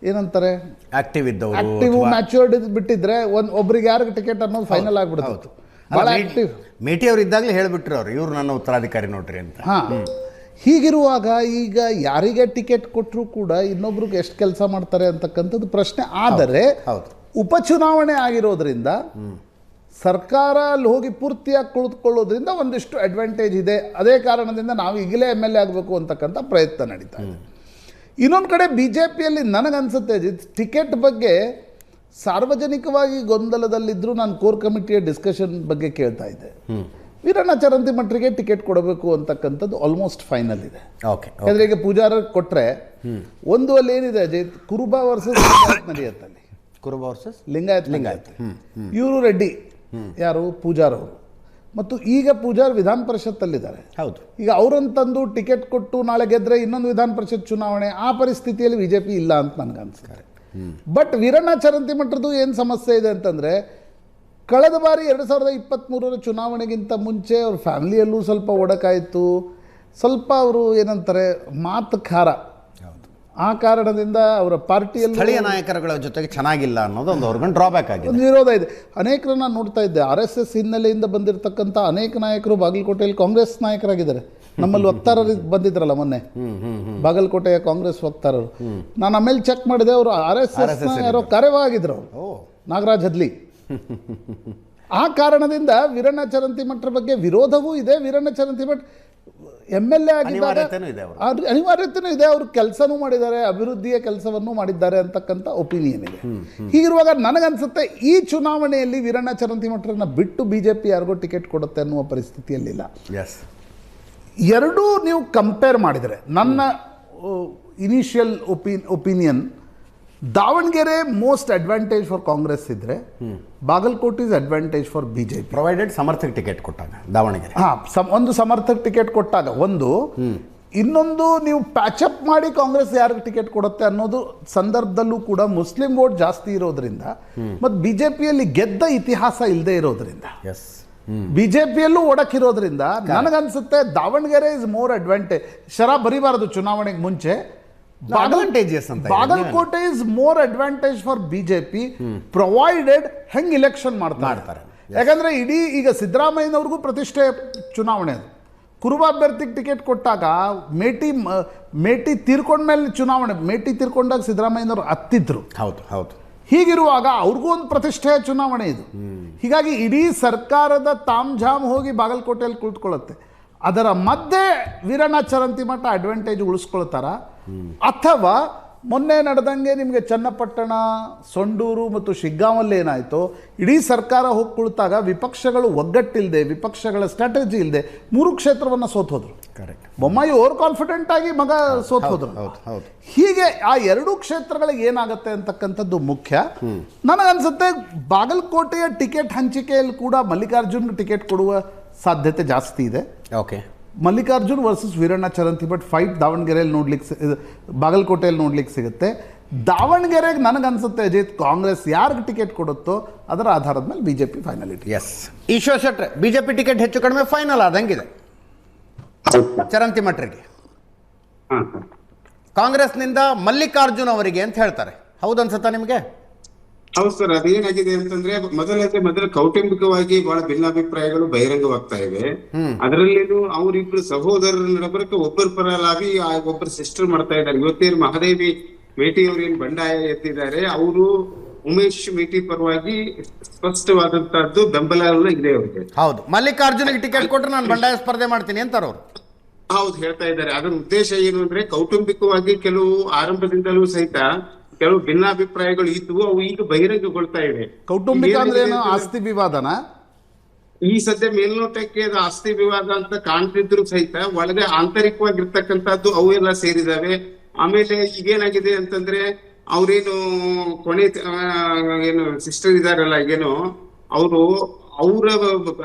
ಏನಂತಾರೆ ಆಕ್ಟಿವ್ ಇದ್ದವರು, ಆಕ್ಟಿವ್ ಮ್ಯಾಚ್ಯೂರ್ಡ್ ಬಿಟ್ಟಿದ್ರೆ ಒಬ್ರಿಗೆ ಯಾರಿಗೆ ಟಿಕೆಟ್ ಅನ್ನೋದು ಫೈನಲ್ ಆಗ್ಬಿಡುತ್ತೆ. ಭಾಳ ಆಕ್ಟಿವ್ ಮೇಟಿ ಅವರು ಇದ್ದಾಗಲೇ ಹೇಳಿಬಿಟ್ರು ಅವರು, ಇವ್ರು ನನ್ನ ಉತ್ತರಾಧಿಕಾರಿ ನೋಡ್ರಿ ಅಂತ. ಹಾಂ, ಹೀಗಿರುವಾಗ ಈಗ ಯಾರಿಗೆ ಟಿಕೆಟ್ ಕೊಟ್ಟರು ಕೂಡ ಇನ್ನೊಬ್ರಿಗೆ ಎಷ್ಟು ಕೆಲಸ ಮಾಡ್ತಾರೆ ಅಂತಕ್ಕಂಥದ್ದು ಪ್ರಶ್ನೆ. ಆದರೆ ಉಪಚುನಾವಣೆ ಆಗಿರೋದ್ರಿಂದ ಸರ್ಕಾರ ಅಲ್ಲಿ ಹೋಗಿ ಪೂರ್ತಿಯಾಗಿ ಕುಳಿತುಕೊಳ್ಳೋದ್ರಿಂದ ಒಂದಿಷ್ಟು ಅಡ್ವಾಂಟೇಜ್ ಇದೆ. ಅದೇ ಕಾರಣದಿಂದ ನಾವು ಈಗಲೇ MLA ಆಗಬೇಕು ಅಂತಕ್ಕಂಥ ಪ್ರಯತ್ನ ನಡೀತಾ ಇದೆ. ಇನ್ನೊಂದು ಕಡೆ BJPಯಲ್ಲಿ ನನಗನ್ಸುತ್ತೆ ಟಿಕೆಟ್ ಬಗ್ಗೆ ಸಾರ್ವಜನಿಕವಾಗಿ ಗೊಂದಲದಲ್ಲಿದ್ದರೂ ನಾನು ಕೋರ್ ಕಮಿಟಿಯ ಡಿಸ್ಕಷನ್ ಬಗ್ಗೆ ಕೇಳ್ತಾ ಇದ್ದೆ. ವೀರಣ್ಣ ಚರಂತಿಮಠರಿಗೆ ಟಿಕೆಟ್ ಕೊಡಬೇಕು ಅಂತಕ್ಕಂಥದ್ದು ಆಲ್ಮೋಸ್ಟ್ ಫೈನಲ್ ಇದೆ. ಯಾಕಂದರೆ ಈಗ ಪೂಜಾರ ಕೊಟ್ಟರೆ ಒಂದು ಅಲ್ಲಿ ಏನಿದೆ ಅಜಯ್, ಕುರುಬ ವರ್ಸಸ್ ನಡೆಯುತ್ತೆ ಅಲ್ಲಿ. ಕುರುಬ ವರ್ಸಸ್ ಲಿಂಗಾಯತ್. ಇವರು ರೆಡ್ಡಿ ಯಾರು ಪೂಜಾರವರು, ಮತ್ತು ಈಗ ಪೂಜಾರ್ ವಿಧಾನ ಪರಿಷತ್ತಲ್ಲಿದ್ದಾರೆ. ಹೌದು, ಈಗ ಅವರನ್ನು ತಂದು ಟಿಕೆಟ್ ಕೊಟ್ಟು ನಾಳೆ ಗೆದ್ರೆ ಇನ್ನೊಂದು ವಿಧಾನ ಪರಿಷತ್ ಚುನಾವಣೆ, ಆ ಪರಿಸ್ಥಿತಿಯಲ್ಲಿ BJP ಇಲ್ಲ ಅಂತ ನನಗನ್ಸುತ್ತೆ. ಬಟ್ ವೀರಣ್ಣ ಚರಂತಿಮಠದ್ದು ಏನು ಸಮಸ್ಯೆ ಇದೆ ಅಂತಂದರೆ ಕಳೆದ ಬಾರಿ 2023 ಚುನಾವಣೆಗಿಂತ ಮುಂಚೆ ಅವ್ರ ಫ್ಯಾಮಿಲಿಯಲ್ಲೂ ಸ್ವಲ್ಪ ಒಡಕಾಯಿತು, ಸ್ವಲ್ಪ ಅವರು ಏನಂತಾರೆ ಮಾತು ಖಾರ. ಆ ಕಾರಣದಿಂದ ಅವರ ಪಾರ್ಟಿಯಲ್ಲಿ ಸ್ಥಳೀಯ ನಾಯಕರುಗಳ ಜೊತೆಗೆ ಚೆನ್ನಾಗಿಲ್ಲ ಅನ್ನೋದು ಒಂದು ಅವ್ರಿಗೊಂದು ಡ್ರಾಬ್ಯಾಕ್ ಆಗಿದೆ, ಒಂದು ವಿರೋಧ ಇದೆ. ಅನೇಕರನ್ನ ನೋಡ್ತಾ ಇದ್ದೆ, RSS ಹಿನ್ನೆಲೆಯಿಂದ ಬಂದಿರತಕ್ಕಂಥ ಅನೇಕ ನಾಯಕರು ಬಾಗಲಕೋಟೆಯಲ್ಲಿ ಕಾಂಗ್ರೆಸ್ ನಾಯಕರಾಗಿದ್ದಾರೆ. ನಮ್ಮಲ್ಲಿ ವಕ್ತಾರರು ಬಂದಿದ್ರಲ್ಲ ಮೊನ್ನೆ, ಬಾಗಲಕೋಟೆಯ ಕಾಂಗ್ರೆಸ್ ವಕ್ತಾರರು. ನಾನು ಆಮೇಲೆ ಚೆಕ್ ಮಾಡಿದೆ, ಅವರು RSS ಯಾರೋ ಕಾರ್ಯವಾಗಿದ್ರು ಅವರು, ನಾಗರಾಜ್ ಹದ್ಲಿ. ಆ ಕಾರಣದಿಂದ ವೀರಣ್ಣ ಚರಂತಿಮಠರ ಬಗ್ಗೆ ವಿರೋಧವೂ ಇದೆ. ವೀರಣ್ಣ ಚರಂತಿಮಠ್ MLA ಆಗಿದ್ದಾಗ ಅನಿವಾರ್ಯತೆಯೂ ಇದೆ, ಅವರು ಕೆಲಸನೂ ಮಾಡಿದ್ದಾರೆ, ಅಭಿವೃದ್ಧಿಯ ಕೆಲಸವನ್ನು ಮಾಡಿದ್ದಾರೆ ಅಂತಕ್ಕಂಥ ಒಪಿನಿಯನ್ ಇದೆ. ಹೀಗಿರುವಾಗ ನನಗನ್ಸುತ್ತೆ ಈ ಚುನಾವಣೆಯಲ್ಲಿ ವೀರಣ್ಣ ಚರಂತಿಮಠರನ್ನ ಬಿಟ್ಟು BJP ಯಾರಿಗೋ ಟಿಕೆಟ್ ಕೊಡುತ್ತೆ ಅನ್ನುವ ಪರಿಸ್ಥಿತಿಯಲ್ಲಿಲ್ಲ. ಎರಡೂ ನೀವು ಕಂಪೇರ್ ಮಾಡಿದರೆ, ನನ್ನ initial opinion, Davanagere most advantage for Congress ಇದ್ರೆ, Bagalkot is advantage for BJP provided ಸಮರ್ಥಕ ಟಿಕೆಟ್ ಕೊಟ್ಟಾಗ ದಾವಣಗೆರೆ. ಒಂದು ಸಮರ್ಥಕ ಟಿಕೆಟ್ ಕೊಟ್ಟಾಗ ಒಂದು, ಇನ್ನೊಂದು ನೀವು ಪ್ಯಾಚಪ್ ಮಾಡಿ ಕಾಂಗ್ರೆಸ್ ಯಾರಿಗೆ ಟಿಕೆಟ್ ಕೊಡುತ್ತೆ ಅನ್ನೋದು ಸಂದರ್ಭದಲ್ಲೂ ಕೂಡ ಮುಸ್ಲಿಂ ವೋಟ್ ಜಾಸ್ತಿ ಇರೋದ್ರಿಂದ ಮತ್ತು BJPಯಲ್ಲಿ ಗೆದ್ದ ಇತಿಹಾಸ ಇಲ್ಲದೆ ಇರೋದ್ರಿಂದ, BJPಯಲ್ಲೂ ಒಡಕಿರೋದ್ರಿಂದ ನನಗನ್ಸುತ್ತೆ ದಾವಣಗೆರೆ ಇಸ್ ಮೋರ್ ಅಡ್ವಾಂಟೇಜ್. ಬರೀಬಾರದು ಚುನಾವಣೆಗೆ ಮುಂಚೆ. Bagalkot is more advantage for BJP provided ಹೆಂಗ್ ಇಲೆಕ್ಷನ್ ಮಾಡ್ತಾರೆ. ಯಾಕಂದ್ರೆ ಇಡೀ ಈಗ ಸಿದ್ದರಾಮಯ್ಯನವ್ರಿಗೂ ಪ್ರತಿಷ್ಠೆ ಚುನಾವಣೆ ಅದು. ಕುರುಬ ಅಭ್ಯರ್ಥಿಗೆ ಟಿಕೆಟ್ ಕೊಟ್ಟಾಗ ಮೇಟಿ ತೀರ್ಕೊಂಡ್ಮೇಲೆ ಚುನಾವಣೆ, ಮೇಟಿ ತೀರ್ಕೊಂಡಾಗ ಸಿದ್ದರಾಮಯ್ಯನವ್ರು ಹತ್ತಿದ್ರು. ಹೌದು. ಹೀಗಿರುವಾಗ ಅವ್ರಿಗೂ ಒಂದು ಪ್ರತಿಷ್ಠೆಯ ಚುನಾವಣೆ ಇದು. ಹೀಗಾಗಿ ಇಡೀ ಸರ್ಕಾರದ ತಾಮ್ಜಾಮ್ ಹೋಗಿ ಬಾಗಲಕೋಟೆಯಲ್ಲಿ ಕುಳಿತುಕೊಳ್ಳುತ್ತೆ. ಅದರ ಮಧ್ಯೆ ವೀರಣ್ಣ ಚರಂತಿಮಠ ಅಡ್ವಾಂಟೇಜ್ ಉಳಿಸ್ಕೊಳ್ತಾರ, ಅಥವಾ ಮೊನ್ನೆ ನಡೆದಂಗೆ ನಿಮಗೆ ಚನ್ನಪಟ್ಟಣ, ಸೊಂಡೂರು ಮತ್ತು ಶಿಗ್ಗಾಂವಲ್ಲಿ ಏನಾಯಿತು, ಇಡೀ ಸರ್ಕಾರ ಹೋಗಿ ಕುಳಿತಾಗ ವಿಪಕ್ಷಗಳು ಒಗ್ಗಟ್ಟಿಲ್ಲದೆ, ವಿಪಕ್ಷಗಳ ಸ್ಟ್ರಾಟಜಿ ಇಲ್ಲದೆ 3 ಕ್ಷೇತ್ರವನ್ನು ಸೋತೋದ್ರು. ಬೊಮ್ಮಾಯಿ ಓವರ್ ಕಾನ್ಫಿಡೆಂಟ್ ಆಗಿ ಮಗ ಸೋತೋದ್ರು. ಹೀಗೆ ಆ 2 ಕ್ಷೇತ್ರಗಳಿಗೆ ಏನಾಗುತ್ತೆ ಅಂತಕ್ಕಂಥದ್ದು ಮುಖ್ಯ. ನನಗನ್ಸುತ್ತೆ ಬಾಗಲಕೋಟೆಯ ಟಿಕೆಟ್ ಹಂಚಿಕೆಯಲ್ಲಿ ಕೂಡ ಮಲ್ಲಿಕಾರ್ಜುನ್ ಟಿಕೆಟ್ ಕೊಡುವ ಸಾಧ್ಯತೆ ಜಾಸ್ತಿ ಇದೆ. ಮಲ್ಲಿಕಾರ್ಜುನ್ ವರ್ಸಸ್ ವೀರಣ್ಣ ಚರಂತಿಮಠ್ ಫೈಟ್ ದಾವಣಗೆರೆಯಲ್ಲಿ ಬಾಗಲಕೋಟೆಯಲ್ಲಿ ನೋಡ್ಲಿಕ್ಕೆ ಸಿಗುತ್ತೆ. ದಾವಣಗೆರೆಗೆ ನನಗನ್ಸುತ್ತೆ ಅಜಿತ್, ಕಾಂಗ್ರೆಸ್ ಯಾರಿಗೆ ಟಿಕೆಟ್ ಕೊಡುತ್ತೋ ಅದರ ಆಧಾರದ ಮೇಲೆ BJP ಫೈನಲಿಟಿ. ಈಶ್ವರ್ ಶೆಟ್ರೆ, BJP ಟಿಕೆಟ್ ಹೆಚ್ಚು ಕಡಿಮೆ ಫೈನಲ್ ಆದಂಗಿದೆ ಚರಂತಿಮಠರಿಗೆ. ಕಾಂಗ್ರೆಸ್ನಿಂದ ಮಲ್ಲಿಕಾರ್ಜುನ್ ಅವರಿಗೆ ಅಂತ ಹೇಳ್ತಾರೆ, ಹೌದನ್ಸುತ್ತಾ ನಿಮಗೆ? ಹೌದು ಸರ್, ಅದೇನಾಗಿದೆ ಅಂತಂದ್ರೆ ಮೊದಲ ಕೌಟುಂಬಿಕವಾಗಿ ಬಹಳ ಭಿನ್ನಾಭಿಪ್ರಾಯಗಳು ಬಹಿರಂಗವಾಗ್ತಾ ಇವೆ. ಅದರಲ್ಲೇನು ಅವರಿಬ್ರು ಸಹೋದರರ ನಡಬರಕ್ಕೆ ಒಬ್ಬರ ಪರ ಲಾಭಿ, ಒಬ್ಬರು ಸಿಸ್ಟರ್ ಮಾಡ್ತಾ ಇದ್ದಾರೆ. ಇವತ್ತೇನು ಮಹಾದೇವಿ ಮೇಟಿ ಅವ್ರು ಏನ್ ಬಂಡಾಯ ಎತ್ತಿದ್ದಾರೆ, ಅವರು ಉಮೇಶ್ ಮೇಟಿ ಪರವಾಗಿ ಸ್ಪಷ್ಟವಾದಂತಹದ್ದು ಬೆಂಬಲ ಇದೆ ಅವರಿಗೆ. ಹೌದು, ಮಲ್ಲಿಕಾರ್ಜುನಿಗೆ ಟಿಕೆಟ್ ಕೊಟ್ಟರೆ ನಾನು ಬಂಡಾಯ ಸ್ಪರ್ಧೆ ಮಾಡ್ತೀನಿ ಅಂತಾರ ಅವರು. ಹೌದು, ಹೇಳ್ತಾ ಇದ್ದಾರೆ. ಅದರ ಉದ್ದೇಶ ಏನು ಅಂದ್ರೆ, ಕೌಟುಂಬಿಕವಾಗಿ ಕೆಲವು ಆರಂಭದಿಂದಲೂ ಸಹಿತ ಕೆಲವು ಭಿನ್ನಾಭಿಪ್ರಾಯಗಳು ಇದ್ವು, ಅವು ಈಗ ಬಹಿರಂಗಗೊಳ್ತಾ ಇವೆ. ಕೌಟುಂಬಿಕ ಅಂದ್ರೆ ಆಸ್ತಿ ವಿವಾದನ ಈ ಸದ್ಯ ಮೇಲ್ನೋಟಕ್ಕೆ ಅದು ಆಸ್ತಿ ವಿವಾದ ಅಂತ ಕಾಣ್ತಿದ್ರು ಸಹಿತ ಒಳಗೆ ಆಂತರಿಕವಾಗಿರ್ತಕ್ಕಂಥದ್ದು ಅವೆಲ್ಲ ಸೇರಿದಾವೆ. ಆಮೇಲೆ ಈಗೇನಾಗಿದೆ ಅಂತಂದ್ರೆ, ಅವ್ರೇನು ಏನು ಸಿಸ್ಟರ್ ಇದಾರಲ್ಲ, ಏನು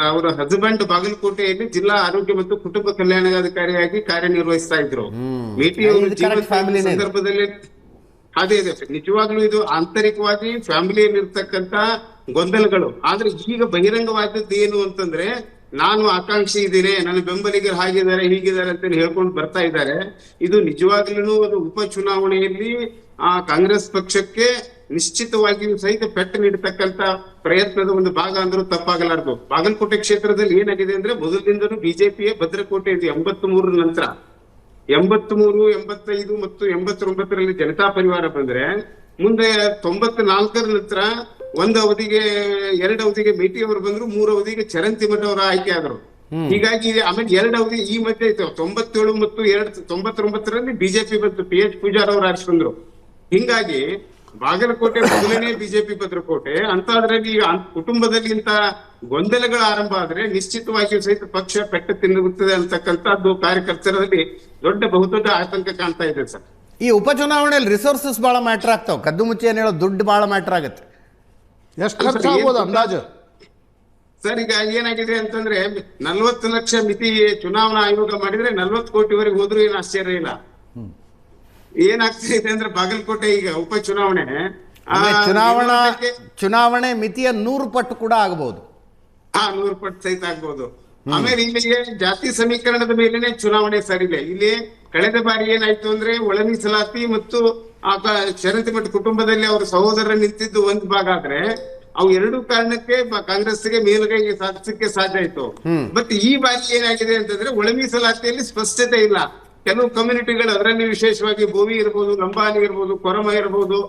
ಅವರ ಹಸ್ಬೆಂಡ್ ಬಾಗಲಕೋಟೆಯಲ್ಲಿ ಜಿಲ್ಲಾ ಆರೋಗ್ಯ ಮತ್ತು ಕುಟುಂಬ ಕಲ್ಯಾಣಾಧಿಕಾರಿಯಾಗಿ ಕಾರ್ಯನಿರ್ವಹಿಸ್ತಾ ಇದ್ರು. ಮೇಟಿ ಅವರು ಸಂದರ್ಭದಲ್ಲಿ ಅದೇ ನಿಜವಾಗ್ಲೂ ಇದು ಆಂತರಿಕವಾಗಿ ಫ್ಯಾಮಿಲಿಯಲ್ಲಿ ಇರ್ತಕ್ಕಂತ ಗೊಂದಲಗಳು. ಆದ್ರೆ ಈಗ ಬಹಿರಂಗವಾದದ್ದು ಏನು ಅಂತಂದ್ರೆ, ನಾನು ಆಕಾಂಕ್ಷಿ ಇದ್ದೀನಿ, ನನ್ನ ಬೆಂಬಲಿಗರು ಹಾಗಿದ್ದಾರೆ ಹೀಗಿದ್ದಾರೆ ಅಂತ ಹೇಳ್ಕೊಂಡು ಬರ್ತಾ ಇದ್ದಾರೆ. ಇದು ನಿಜವಾಗ್ಲೂ ಒಂದು ಉಪಚುನಾವಣೆಯಲ್ಲಿ ಕಾಂಗ್ರೆಸ್ ಪಕ್ಷಕ್ಕೆ ನಿಶ್ಚಿತವಾಗಿಯೂ ಸಹಿತ ಪೆಟ್ಟು ನೀಡತಕ್ಕಂತ ಪ್ರಯತ್ನದ ಒಂದು ಭಾಗ ಅಂದ್ರೂ ತಪ್ಪಾಗಲಾರದು. ಬಾಗಲಕೋಟೆ ಕ್ಷೇತ್ರದಲ್ಲಿ ಏನಾಗಿದೆ ಅಂದ್ರೆ, ಮೊದಲಿನಿಂದಲೂ BJPಯ ಭದ್ರಕೋಟೆ ಇದೆ. 83 ನಂತರ 83, 85 ಮತ್ತು 89ರಲ್ಲಿ ಜನತಾ ಪರಿವಾರ ಬಂದ್ರೆ, ಮುಂದೆ 94 ನಂತರ ಒಂದು ಅವಧಿಗೆ 2 ಅವಧಿಗೆ ಮೇಟಿ ಅವರು ಬಂದ್ರು, 3 ಅವಧಿಗೆ ಚರಂತಿಮಠ ಅವರ ಆಯ್ಕೆ ಆದ್ರು. ಹೀಗಾಗಿ ಆಮೇಲೆ 2 ಅವಧಿ ಈ ಮಧ್ಯೆ ಇತ್ತು. 97 ಮತ್ತು 99ರಲ್ಲಿ BJP ಬಂತು, PH ಪೂಜಾರ್ ಅವರು ಆರಿಸಿ ಬಂದ್ರು. ಹಿಂಗಾಗಿ ಬಾಗಲಕೋಟೆ ಮೊದಲನೇ BJP ಭದ್ರಕೋಟೆ ಅಂತ. ಅದ್ರಲ್ಲಿ ಈಗ ಕುಟುಂಬದಲ್ಲಿ ಇಂತ ಗೊಂದಲಗಳ ಆರಂಭ ಆದ್ರೆ ನಿಶ್ಚಿತವಾಗಿಯೂ ಸಹಿತ ಪಕ್ಷ ಪೆಟ್ಟು ತಿನ್ನುತ್ತದೆ ಅಂತಕ್ಕಂಥದ್ದು ಕಾರ್ಯಕರ್ತರಲ್ಲಿ ಬಹುದೊಡ್ಡ ಆತಂಕ ಕಾಣ್ತಾ ಇದೆ ಸರ್. ಈ ಉಪಚುನಾವಣೆಯಲ್ಲಿ ರಿಸೋರ್ಸಸ್ ಬಹಳ ಮ್ಯಾಟರ್ ಆಗ್ತಾವ. ಕದ್ದು ಮುಚ್ಚಿ ಏನ್ ಹೇಳೋ, ದುಡ್ಡು ಬಹಳ ಮ್ಯಾಟರ್ ಆಗುತ್ತೆ. ಎಷ್ಟು ಖರ್ಚಾಗ್ಬೋದು ಅಂದಾಜು ಸರ್? ಈಗ ಏನಾಗಿದೆ ಅಂತಂದ್ರೆ, 40 ಲಕ್ಷ ಮಿತಿ ಚುನಾವಣಾ ಆಯೋಗ ಮಾಡಿದ್ರೆ 40 ಕೋಟಿವರೆಗೆ ಹೋದ್ರೂ ಏನು ಆಶ್ಚರ್ಯ ಇಲ್ಲ. ಏನಾಗ್ತಾ ಇದೆ ಅಂದ್ರೆ, ಬಾಗಲಕೋಟೆ ಈಗ ಉಪಚುನಾವಣೆ ಚುನಾವಣೆ ಮಿತಿಯ 100 ಪಟ್ಟು ಕೂಡ ಆಗಬಹುದು. 100 ಪಟ್ಟು ಸಹಿತ ಆಗ್ಬಹುದು. ಆಮೇಲೆ ಇಲ್ಲಿಗೆ ಜಾತಿ ಸಮೀಕರಣದ ಮೇಲೆನೆ ಚುನಾವಣೆ ಸರಿಯಿಲ್ಲ. ಇಲ್ಲಿ ಕಳೆದ ಬಾರಿ ಏನಾಯ್ತು ಅಂದ್ರೆ ಒಳ ಮೀಸಲಾತಿ ಮತ್ತು ಶರಂತಿಮಠ ಕುಟುಂಬದಲ್ಲಿ ಅವರ ಸಹೋದರ ನಿಂತಿದ್ದು ಒಂದು ಭಾಗ ಆದ್ರೆ ಅವು ಎರಡು ಕಾರಣಕ್ಕೆ ಕಾಂಗ್ರೆಸ್ಗೆ ಮೇಲುಗೈ ಸಾಧಿಸಕ್ಕೆ ಸಾಧ್ಯ ಆಯ್ತು. ಬಟ್ ಈ ಬಾರಿ ಏನಾಗಿದೆ ಅಂತಂದ್ರೆ ಒಳ ಮೀಸಲಾತಿಯಲ್ಲಿ ಸ್ಪಷ್ಟತೆ ಇಲ್ಲ. ಕೆಲವು ಕಮ್ಯುನಿಟಿಗಳು, ಅದರಲ್ಲಿ ವಿಶೇಷವಾಗಿ ಬೋವಿ ಇರ್ಬೋದು, ಲಂಬಾಣಿ ಇರ್ಬೋದು, ಕೊರಮ ಇರ್ಬೋದು,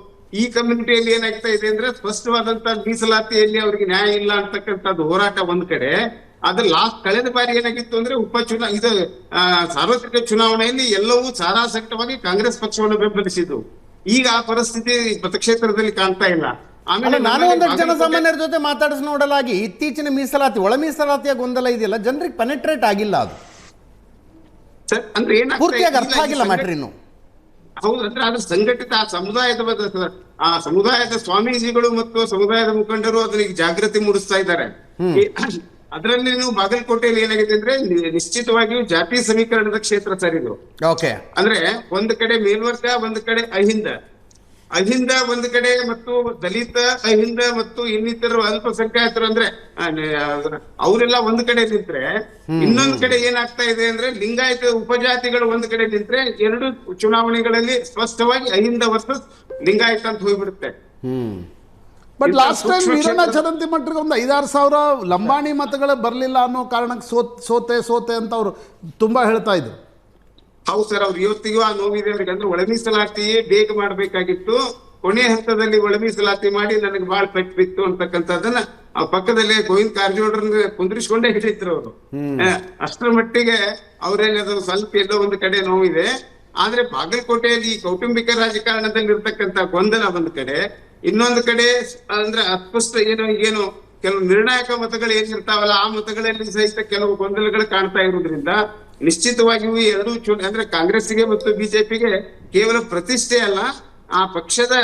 ಈ ಕಮ್ಯುನಿಟಿಯಲ್ಲಿ ಏನಾಗ್ತಾ ಇದೆ ಅಂದ್ರೆ ಸ್ಪಷ್ಟವಾದಂತ ಮೀಸಲಾತಿಯಲ್ಲಿ ಅವ್ರಿಗೆ ನ್ಯಾಯ ಇಲ್ಲ ಅಂತಕ್ಕಂಥದ್ದು ಹೋರಾಟ ಒಂದ್ ಕಡೆ. ಅದ್ರ ಕಳೆದ ಬಾರಿ ಏನಾಗಿತ್ತು ಅಂದ್ರೆ ಇದು ಸಾರ್ವತ್ರಿಕ ಚುನಾವಣೆಯಲ್ಲಿ ಎಲ್ಲವೂ ಸಾರಾಸಕ್ತವಾಗಿ ಕಾಂಗ್ರೆಸ್ ಪಕ್ಷವನ್ನು ಬೆಂಬಲಿಸಿದ್ದು. ಈಗ ಆ ಪರಿಸ್ಥಿತಿ ಮತಕ್ಷೇತ್ರದಲ್ಲಿ ಕಾಣ್ತಾ ಇಲ್ಲ. ಆಮೇಲೆ ನಾನು ಒಂದಷ್ಟು ಜನಸಾಮಾನ್ಯರ ಜೊತೆ ಮಾತಾಡಿಸಿ ನೋಡಲಾಗಿ ಇತ್ತೀಚಿನ ಮೀಸಲಾತಿ, ಒಳ ಮೀಸಲಾತಿಯ ಗೊಂದಲ ಇದೆಯಲ್ಲ, ಜನರಿಗೆ ಪೆನೆಟ್ರೇಟ್ ಆಗಿಲ್ಲ. ಅದು ಅಂದ್ರೆ ಪೂರ್ತಿಯಾಗಿ ಅರ್ಥ ಆಗಿಲ್ಲ ಮ್ಯಾಟ್ರ್ ಇನ್ನು. ಹೌದು, ಅಂದ್ರೆ ಅದು ಸಂಘಟಿತ ಆ ಸಮುದಾಯದ ಸ್ವಾಮೀಜಿಗಳು ಮತ್ತು ಸಮುದಾಯದ ಮುಖಂಡರು ಅದನ್ನ ಜಾಗೃತಿ ಮೂಡಿಸ್ತಾ ಇದ್ದಾರೆ. ಅದರಲ್ಲಿ ನೀವು ಬಾಗಲಕೋಟೆಯಲ್ಲಿ ಏನಾಗಿದೆ ಅಂದ್ರೆ ನಿಶ್ಚಿತವಾಗಿಯೂ ಜಾತಿ ಸಮೀಕರಣದ ಕ್ಷೇತ್ರ ಸರ್ ಇದು. ಅಂದ್ರೆ ಒಂದು ಕಡೆ ಮೇಲ್ವರ್ಗ, ಒಂದು ಕಡೆ ಅಹಿಂದ ಒಂದು ಕಡೆ, ಮತ್ತು ದಲಿತ, ಅಹಿಂದ ಮತ್ತು ಇನ್ನಿತರರು ಅಲ್ಪಸಂಖ್ಯಾತರು ಅಂದ್ರೆ ಅವರೆಲ್ಲ ಒಂದು ಕಡೆ ನಿಂತ್ರೆ, ಇನ್ನೊಂದು ಕಡೆ ಏನಾಗ್ತಾ ಇದೆ ಅಂದ್ರೆ ಲಿಂಗಾಯತ ಉಪಜಾತಿಗಳು ಒಂದು ಕಡೆ ನಿಂತ್ರೆ ಎರಡು ಚುನಾವಣೆಗಳಲ್ಲಿ ಸ್ಪಷ್ಟವಾಗಿ ಅಹಿಂದ ವರ್ಸಸ್ ಲಿಂಗಾಯತ ಅಂತ ಹೋಗ್ಬಿಡುತ್ತೆ. ಬಟ್ ಲಾಸ್ಟ್ ಟೈಮ್ ವೀರಣ್ಣ ಚರಂತಿಮಠರಿಗೆ ಒಂದು 5,000-6,000 ಲಂಬಾಣಿ ಮತಗಳು ಬರಲಿಲ್ಲ ಅನ್ನೋ ಕಾರಣಕ್ಕೆ ಸೋತೆ ಅಂತ ಅವರು ತುಂಬಾ ಹೇಳ್ತಾ ಇದ್ರು. ಹೌದು ಸರ್, ಅವ್ರು ಇವತ್ತಿಗೂ ಆ ನೋವಿದೆ ಅವ್ರಿಗೆ. ಅಂದ್ರೆ ಒಳ ಮೀಸಲಾತಿಯೇ ಬೇಗ ಮಾಡ್ಬೇಕಾಗಿತ್ತು, ಕೊನೆ ಹಂತದಲ್ಲಿ ಒಳ ಮೀಸಲಾತಿ ಮಾಡಿ ನನಗೆ ಬಹಳ ಪೆಟ್ಟು ಬಿತ್ತು ಅಂತಕ್ಕಂಥದ್ದನ್ನ ಆ ಪಕ್ಕದಲ್ಲೇ ಗೋವಿಂದ ಕಾರಜೋಳರನ್ನ ಕುಂದ್ರಿಸ್ಕೊಂಡೇ ಹಿಡಿದ್ರು ಅವರು. ಅಷ್ಟರ ಮಟ್ಟಿಗೆ ಅವರಲ್ಲಿ ಅದು ಸ್ವಲ್ಪ ಎಲ್ಲೋ ಒಂದು ಕಡೆ ನೋವಿದೆ. ಆದ್ರೆ ಬಾಗಲಕೋಟೆಯಲ್ಲಿ ಈ ಕೌಟುಂಬಿಕ ರಾಜಕಾರಣದಲ್ಲಿ ಇರ್ತಕ್ಕಂಥ ಗೊಂದಲ ಒಂದು ಕಡೆ, ಇನ್ನೊಂದು ಕಡೆ ಅಂದ್ರೆ ಅಸ್ಪಷ್ಟ ಏನು ಕೆಲವು ನಿರ್ಣಾಯಕ ಮತಗಳು ಏನಿರ್ತಾವಲ್ಲ ಆ ಮತಗಳಲ್ಲಿ ಸಹಿತ ಕೆಲವು ಗೊಂದಲಗಳು ಕಾಣ್ತಾ ಇರುವುದರಿಂದ ನಿಶ್ಚಿತವಾಗಿಯೂ ಎರಡು ಅಂದ್ರೆ ಕಾಂಗ್ರೆಸ್ಗೆ ಮತ್ತು ಬಿಜೆಪಿಗೆ ಕೇವಲ ಪ್ರತಿಷ್ಠೆ ಅಲ್ಲ, ಆ ಪಕ್ಷದ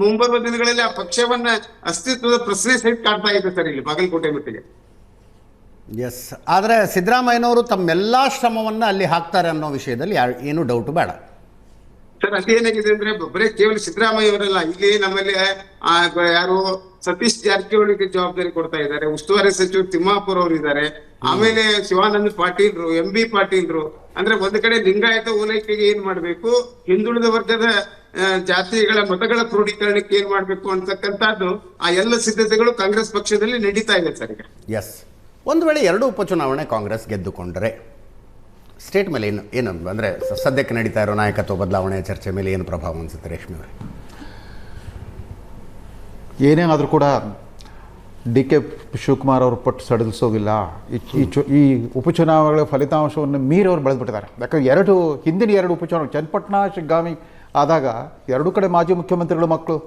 ಮುಂಬರುವ ದಿನಗಳಲ್ಲಿ ಆ ಪಕ್ಷವನ್ನ ಅಸ್ತಿತ್ವದ ಪ್ರಶ್ನೆ ಸಹಿತ ಕಾಡ್ತಾ ಇದೆ ಸರ್ ಇಲ್ಲಿ ಬಾಗಲಕೋಟೆ ಮಟ್ಟಿಗೆ. ಎಸ್, ಆದರೆ ಸಿದ್ದರಾಮಯ್ಯನವರು ತಮ್ಮೆಲ್ಲಾ ಶ್ರಮವನ್ನ ಅಲ್ಲಿ ಹಾಕ್ತಾರೆ ಅನ್ನೋ ವಿಷಯದಲ್ಲಿ ಏನು ಡೌಟ್ ಬೇಡ ಸರ್. ಅಲ್ಲಿ ಏನಾಗಿದೆ ಅಂದ್ರೆ ಬರೇ ಕೇವಲ ಸಿದ್ದರಾಮಯ್ಯ ಅವರಲ್ಲ, ಇಲ್ಲಿ ನಮ್ಮಲ್ಲಿ ಯಾರು ಸತೀಶ್ ಜಾರಕಿಹೊಳಿಗೆ ಜವಾಬ್ದಾರಿ ಕೊಡ್ತಾ ಇದ್ದಾರೆ, ಉಸ್ತುವಾರಿ ಸಚಿವರು ತಿಮ್ಮಾಪುರ್ ಅವರು ಇದ್ದಾರೆ, ಆಮೇಲೆ ಶಿವಾನಂದ ಪಾಟೀಲ್ರು, MB ಪಾಟೀಲ್ರು. ಅಂದ್ರೆ ಒಂದು ಕಡೆ ಲಿಂಗಾಯತ ಓಲೈಕೆಗೆ ಏನ್ ಮಾಡ್ಬೇಕು, ಹಿಂದುಳಿದ ವರ್ಗದ ಜಾತಿಗಳ ಮತಗಳ ಕ್ರೋಢೀಕರಣಕ್ಕೆ ಏನ್ ಮಾಡ್ಬೇಕು ಅಂತಕ್ಕಂಥದ್ದು ಆ ಎಲ್ಲ ಸಿದ್ಧತೆಗಳು ಕಾಂಗ್ರೆಸ್ ಪಕ್ಷದಲ್ಲಿ ನಡೀತಾ ಇದೆ ಸರ್ ಈಗ. ಎಸ್, ಒಂದು ವೇಳೆ ಎರಡು ಉಪಚುನಾವಣೆ ಕಾಂಗ್ರೆಸ್ ಗೆದ್ದುಕೊಂಡ್ರೆ ಸ್ಟೇಟ್ ಮೇಲೆ ಏನು ಅಂದರೆ ಸದ್ಯಕ್ಕೆ ನಡೀತಾ ಇರೋ ನಾಯಕತ್ವ ಬದಲಾವಣೆ ಚರ್ಚೆ ಮೇಲೆ ಏನು ಪ್ರಭಾವ ಅನಿಸುತ್ತೆ ರೇಷ್ಮೆ ಅವರೇ? ಏನೇ ಆದರೂ ಕೂಡ DK ಶಿವಕುಮಾರ್ ಅವರು ಪಟ್ಟು ಸಡಿಲಿಸೋಗಿಲ್ಲ. ಈ ಉಪಚುನಾವಣೆಗಳ ಫಲಿತಾಂಶವನ್ನು ಮೀರಿ ಅವರು ಬೆಳೆದ್ಬಿಟ್ಟಿದ್ದಾರೆ. ಯಾಕಂದರೆ ಹಿಂದಿನ ಎರಡು ಉಪಚುನಾವಣೆ ಚನ್ನಪಟ್ಟಣ ಶಿಗ್ಗಾಮಿ ಆದಾಗ ಎರಡೂ ಕಡೆ ಮಾಜಿ ಮುಖ್ಯಮಂತ್ರಿಗಳ ಮಕ್ಕಳು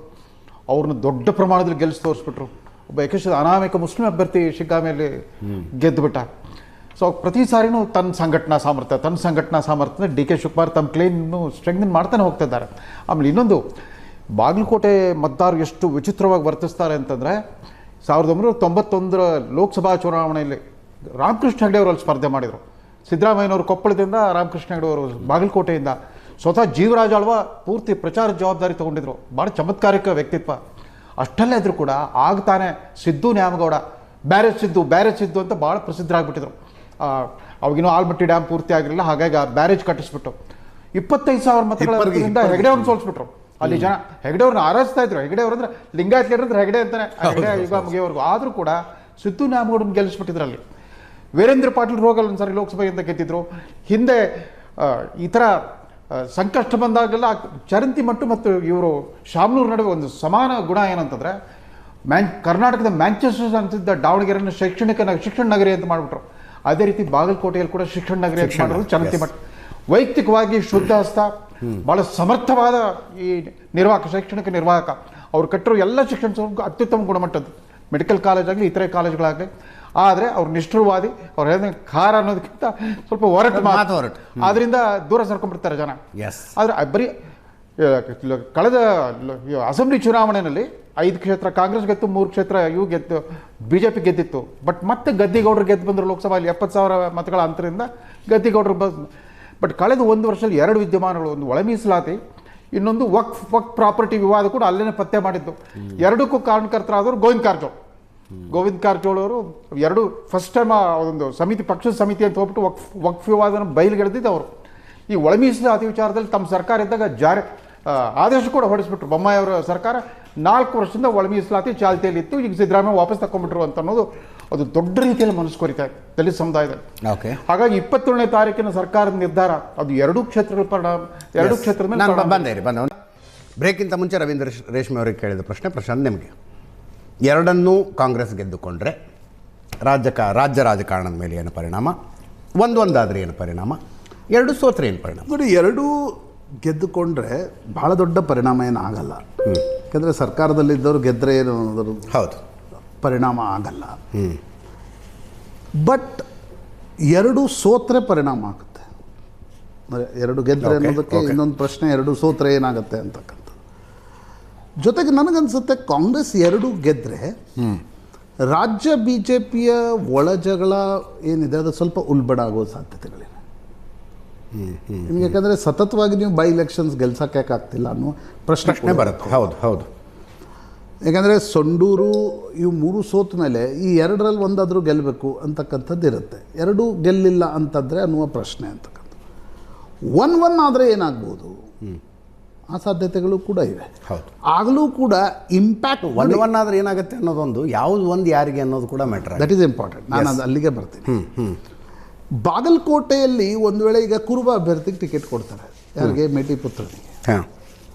ಅವ್ರನ್ನ ದೊಡ್ಡ ಪ್ರಮಾಣದಲ್ಲಿ ಗೆಲ್ಲಿಸಿ ತೋರಿಸ್ಬಿಟ್ರು. ಒಬ್ಬ ಯಕೇಶ ಅನಾಮಿಕ ಮುಸ್ಲಿಂ ಅಭ್ಯರ್ಥಿ ಶಿಗ್ಗಾಮಿಯಲ್ಲಿ ಗೆದ್ದುಬಿಟ್ಟ. ಸೊ ಪ್ರತಿ ಸಾರಿನೂ ತನ್ನ ಸಂಘಟನಾ ಸಾಮರ್ಥ್ಯ DK ಶಿವಕುಮಾರ್ ತಮ್ಮ ಕ್ಲೇಮ್ನು ಸ್ಟ್ರೆಂಗ್ನ್ ಮಾಡ್ತಾನೆ ಹೋಗ್ತಾ ಇದ್ದಾರೆ. ಆಮೇಲೆ ಇನ್ನೊಂದು, ಬಾಗಲಕೋಟೆ ಮತದಾರರು ಎಷ್ಟು ವಿಚಿತ್ರವಾಗಿ ವರ್ತಿಸ್ತಾರೆ ಅಂತಂದರೆ 1991 ಲೋಕಸಭಾ ಚುನಾವಣೆಯಲ್ಲಿ ರಾಮಕೃಷ್ಣ ಹೆಗಡೆ ಅವರು ಅಲ್ಲಿ ಸ್ಪರ್ಧೆ ಮಾಡಿದರು. ಸಿದ್ದರಾಮಯ್ಯನವರು ಕೊಪ್ಪಳದಿಂದ, ರಾಮಕೃಷ್ಣ ಹೆಗಡೆ ಅವರು ಬಾಗಲಕೋಟೆಯಿಂದ. ಸ್ವತಃ ಜೀವರಾಜ್ ಆಳ್ವ ಪೂರ್ತಿ ಪ್ರಚಾರ ಜವಾಬ್ದಾರಿ ತೊಗೊಂಡಿದ್ರು. ಭಾಳ ಚಮತ್ಕಾರಿಕ ವ್ಯಕ್ತಿತ್ವ. ಅಷ್ಟಲ್ಲೇ ಇದ್ರೂ ಕೂಡ ಆಗ್ತಾನೆ ಸಿದ್ದು ನ್ಯಾಮಗೌಡ ಬ್ಯಾರೇಜ್ ಸಿದ್ದು ಅಂತ ಭಾಳ ಪ್ರಸಿದ್ಧರಾಗ್ಬಿಟ್ಟಿದ್ರು. ಅವಾಗಿನ್ನೂ ಆಲ್ಮಟ್ಟಿ ಡ್ಯಾಮ್ ಪೂರ್ತಿ ಆಗಿರಲಿಲ್ಲ, ಹಾಗಾಗಿ ಆ ಬ್ಯಾರೇಜ್ ಕಟ್ಟಿಸ್ಬಿಟ್ಟು 25,000 ಮತಗಳಿಂದ ಹೆಗಡೆ ಅವ್ರನ್ನ ಸೋಲಿಸ್ಬಿಟ್ರು. ಅಲ್ಲಿ ಜನ ಹೆಗಡೆ ಅವ್ರನ್ನ ಆರೈಸ್ತಾ ಇದ್ರು. ಹೆಗಡೆ ಅವ್ರು ಅಂದ್ರೆ ಲಿಂಗಾಯತ್ ಲೀಡರ್ ಅಂದ್ರೆ ಹೆಗಡೆ ಅಂತಾನೆ, ಹೆಗಡೆ ಯುಗ ಮುಗಿಯೋವರೆಗೂ. ಆದರೂ ಕೂಡ ಸಿದ್ದು ನ್ಯಾಮಗೌಡನ ಗೆಲ್ಲಿಸ್ಬಿಟ್ಟಿದ್ರು. ಅಲ್ಲಿ ವೀರೇಂದ್ರ ಪಾಟೀಲ್ ರೋಗಲ್ ಒಂದ್ಸರಿ ಲೋಕಸಭೆಯಿಂದ ಗೆದ್ದಿದ್ರು. ಹಿಂದೆ ಈ ಥರ ಸಂಕಷ್ಟ ಬಂದಾಗಲೆಲ್ಲ ಚರಂತಿಮಠ ಮತ್ತು ಇವರು ಶಾಮನೂರು ನಡುವೆ ಒಂದು ಸಮಾನ ಗುಣ ಏನಂತಂದರೆ, ಕರ್ನಾಟಕದ ಮ್ಯಾಂಚೆಸ್ಟರ್ ಅಂತಿದ್ದ ದಾವಣಗೆರೆಯನ್ನು ಶಿಕ್ಷಣ ನಗರಿ ಅಂತ ಮಾಡಿಬಿಟ್ರು. ಅದೇ ರೀತಿ ಬಾಗಲಕೋಟೆಯಲ್ಲಿ ಕೂಡ ಶಿಕ್ಷಣ ನಗರಿ ಅಂತ ಮಾಡಿದ್ರು ಚರಂತಿಮಠ. ವೈಯಕ್ತಿಕವಾಗಿ ಶುದ್ಧ ಹಸ್ತ, ಭಾಳ ಸಮರ್ಥವಾದ ಈ ಶೈಕ್ಷಣಿಕ ನಿರ್ವಾಹಕ. ಅವ್ರು ಕಟ್ಟಿರೋ ಎಲ್ಲ ಶಿಕ್ಷಣ ಅತ್ಯುತ್ತಮ ಗುಣಮಟ್ಟದ್ದು, ಮೆಡಿಕಲ್ ಕಾಲೇಜ್ ಆಗಲಿ ಇತರೆ ಕಾಲೇಜ್ಗಳಾಗಲಿ. ಆದರೆ ಅವ್ರು ನಿಷ್ಠುರವಾದಿ, ಅವ್ರು ಹೇಳಿದ ಖಾರ ಅನ್ನೋದಕ್ಕಿಂತ ಸ್ವಲ್ಪ ಹೊರಟು ಆದ್ರಿಂದ ದೂರ ಸರ್ಕೊಂಡ್ಬಿಡ್ತಾರೆ ಜನ. ಆದರೆ ಬರೀ ಕಳೆದ ಅಸೆಂಬ್ಲಿ ಚುನಾವಣೆಯಲ್ಲಿ 5 ಕ್ಷೇತ್ರ ಕಾಂಗ್ರೆಸ್ ಗೆದ್ದು, 3 ಕ್ಷೇತ್ರ ಇವು ಗೆದ್ದು BJP ಗೆದ್ದಿತ್ತು. ಬಟ್ ಮತ್ತೆ ಗದ್ದಿಗೌಡರು ಗೆದ್ದು ಬಂದರು ಲೋಕಸಭೆಯಲ್ಲಿ 70,000 ಮತಗಳ ಅಂತರದಿಂದ ಗದ್ದಿಗೌಡರು ಬಟ್ ಕಳೆದ 1 ವರ್ಷದಲ್ಲಿ 2 ವಿದ್ಯಮಾನಗಳು, ಒಂದು ಒಳ ಮೀಸಲಾತಿ, ಇನ್ನೊಂದು ವಕ್ಫ್ ಪ್ರಾಪರ್ಟಿ ವಿವಾದ ಕೂಡ ಅಲ್ಲೇ ಪತ್ತೆ ಮಾಡಿದ್ದು. ಎರಡಕ್ಕೂ ಕಾರಣಕರ್ತರಾದವರು ಗೋವಿಂದ್ ಕಾರಜೋಳ ಅವರು ಎರಡು ಫಸ್ಟ್ ಟೈಮ್ ಒಂದು ಪಕ್ಷದ ಸಮಿತಿ ಅಂತ ಹೋಗ್ಬಿಟ್ಟು ವಕ್ಫ್ ವಿವಾದನ ಬಯಲಿಗೆಳೆದಿದ್ದು ಅವರು. ಈ ಒಳ ಮೀಸಲಾತಿ ವಿಚಾರದಲ್ಲಿ ತಮ್ಮ ಸರ್ಕಾರ ಇದ್ದಾಗ ಆದೇಶ ಕೂಡ ಹೊರಡಿಸ್ಬಿಟ್ರು. ಬೊಮ್ಮಾಯಿ ಅವರ ಸರ್ಕಾರ 4 ವರ್ಷದಿಂದ ಒಳ ಮೀಸಲಾತಿ ಚಾಲ್ತಿಯಲ್ಲಿತ್ತು. ಈಗ ಸಿದ್ದರಾಮಯ್ಯ ವಾಪಸ್ ತಗೊಂಡ್ಬಿಟ್ರು ಅಂತ ಅನ್ನೋದು ಅದು ದೊಡ್ಡ ರೀತಿಯಲ್ಲಿ ಮನಸ್ಸು ಕೊರಿತಾ ಇದೆ ದಲಿತ ಸಮುದಾಯದಲ್ಲಿ. ಹಾಗಾಗಿ 27ನೇ ತಾರೀಕಿನ ಸರ್ಕಾರದ ನಿರ್ಧಾರ ಅದು ಎರಡೂ ಕ್ಷೇತ್ರಗಳ ಬಂದೆ. ಬ್ರೇಕ್ಗಿಂತ ಮುಂಚೆ ರವೀಂದ್ರ ರೇಷ್ಮೆ ಅವರಿಗೆ ಕೇಳಿದ ಪ್ರಶ್ನೆ, ಪ್ರಶಾಂತ್ ನಿಮಗೆ, ಎರಡನ್ನೂ ಕಾಂಗ್ರೆಸ್ ಗೆದ್ದುಕೊಂಡ್ರೆ ರಾಜ್ಯ ರಾಜಕಾರಣದ ಮೇಲೆ ಏನು ಪರಿಣಾಮ, ಒಂದಾದರೆ ಏನು ಪರಿಣಾಮ, ಎರಡು ಸೋತ್ರೆ ಏನು ಪರಿಣಾಮ? ನೋಡಿ, ಎರಡೂ ಗೆದ್ದುಕೊಂಡ್ರೆ ಭಾಳ ದೊಡ್ಡ ಪರಿಣಾಮ ಏನಾಗಲ್ಲ. ಯಾಕಂದರೆ ಸರ್ಕಾರದಲ್ಲಿದ್ದವರು ಗೆದ್ದರೆ ಏನು ಹೌದು ಪರಿಣಾಮ ಆಗಲ್ಲ. ಬಟ್ ಎರಡು ಸೋತ್ರೆ ಪರಿಣಾಮ ಆಗುತ್ತೆ. ಎರಡು ಗೆದ್ದರೆ ಅನ್ನೋದಕ್ಕೆ ಇನ್ನೊಂದು ಪ್ರಶ್ನೆ, ಎರಡು ಸೋತ್ರೆ ಏನಾಗುತ್ತೆ ಅಂತಕ್ಕಂಥದ್ದು. ಜೊತೆಗೆ ನನಗನ್ಸುತ್ತೆ ಕಾಂಗ್ರೆಸ್ ಎರಡು ಗೆದ್ದರೆ ರಾಜ್ಯ BJPಯ ಒಳ ಜಗಳ ಏನಿದೆ ಅದು ಸ್ವಲ್ಪ ಉಲ್ಬಣ ಆಗೋ ಸಾಧ್ಯತೆಗಳಿವೆ. ನಿಮ್ಗೆ ಯಾಕಂದರೆ ಸತತವಾಗಿ ನೀವು ಬೈ ಎಲೆಕ್ಷನ್ಸ್ ಗೆಲ್ಸೋಕೆ ಆಗ್ತಿಲ್ಲ ಅನ್ನೋ ಪ್ರಶ್ನೆ ಬರುತ್ತೆ. ಹೌದು. ಯಾಕಂದರೆ ಸಂಡೂರು ಇವು 3 ಸೋತ ಮೇಲೆ ಈ 2ರಲ್ಲಿ ಒಂದಾದರೂ ಗೆಲ್ಲಬೇಕು ಅಂತಕ್ಕಂಥದ್ದು ಇರುತ್ತೆ. ಎರಡೂ ಗೆಲ್ಲಿಲ್ಲ ಅಂತಂದರೆ ಅನ್ನುವ ಪ್ರಶ್ನೆ ಅಂತಕ್ಕಂಥದ್ದು. 1-1 ಆದರೆ ಏನಾಗ್ಬೋದು ಆ ಸಾಧ್ಯತೆಗಳು ಕೂಡ ಇವೆ. ಆಗಲೂ ಕೂಡ ಇಂಪ್ಯಾಕ್ಟ್ 1-1 ಆದರೆ ಏನಾಗುತ್ತೆ ಅನ್ನೋದೊಂದು, ಯಾವುದು ಒಂದು ಯಾರಿಗೆ ಅನ್ನೋದು ಕೂಡ ಮ್ಯಾಟರ್. That is important. ನಾನು ಅದು ಅಲ್ಲಿಗೆ ಬರ್ತೀನಿ. ಬಾಗಲಕೋಟೆಯಲ್ಲಿ ಒಂದು ವೇಳೆ ಈಗ ಕುರುಬ ಅಭ್ಯರ್ಥಿಗೆ ಟಿಕೆಟ್ ಕೊಡ್ತಾರೆ, ಯಾರಿಗೆ? ಮೇಟಿ ಪುತ್ರನಿಗೆ.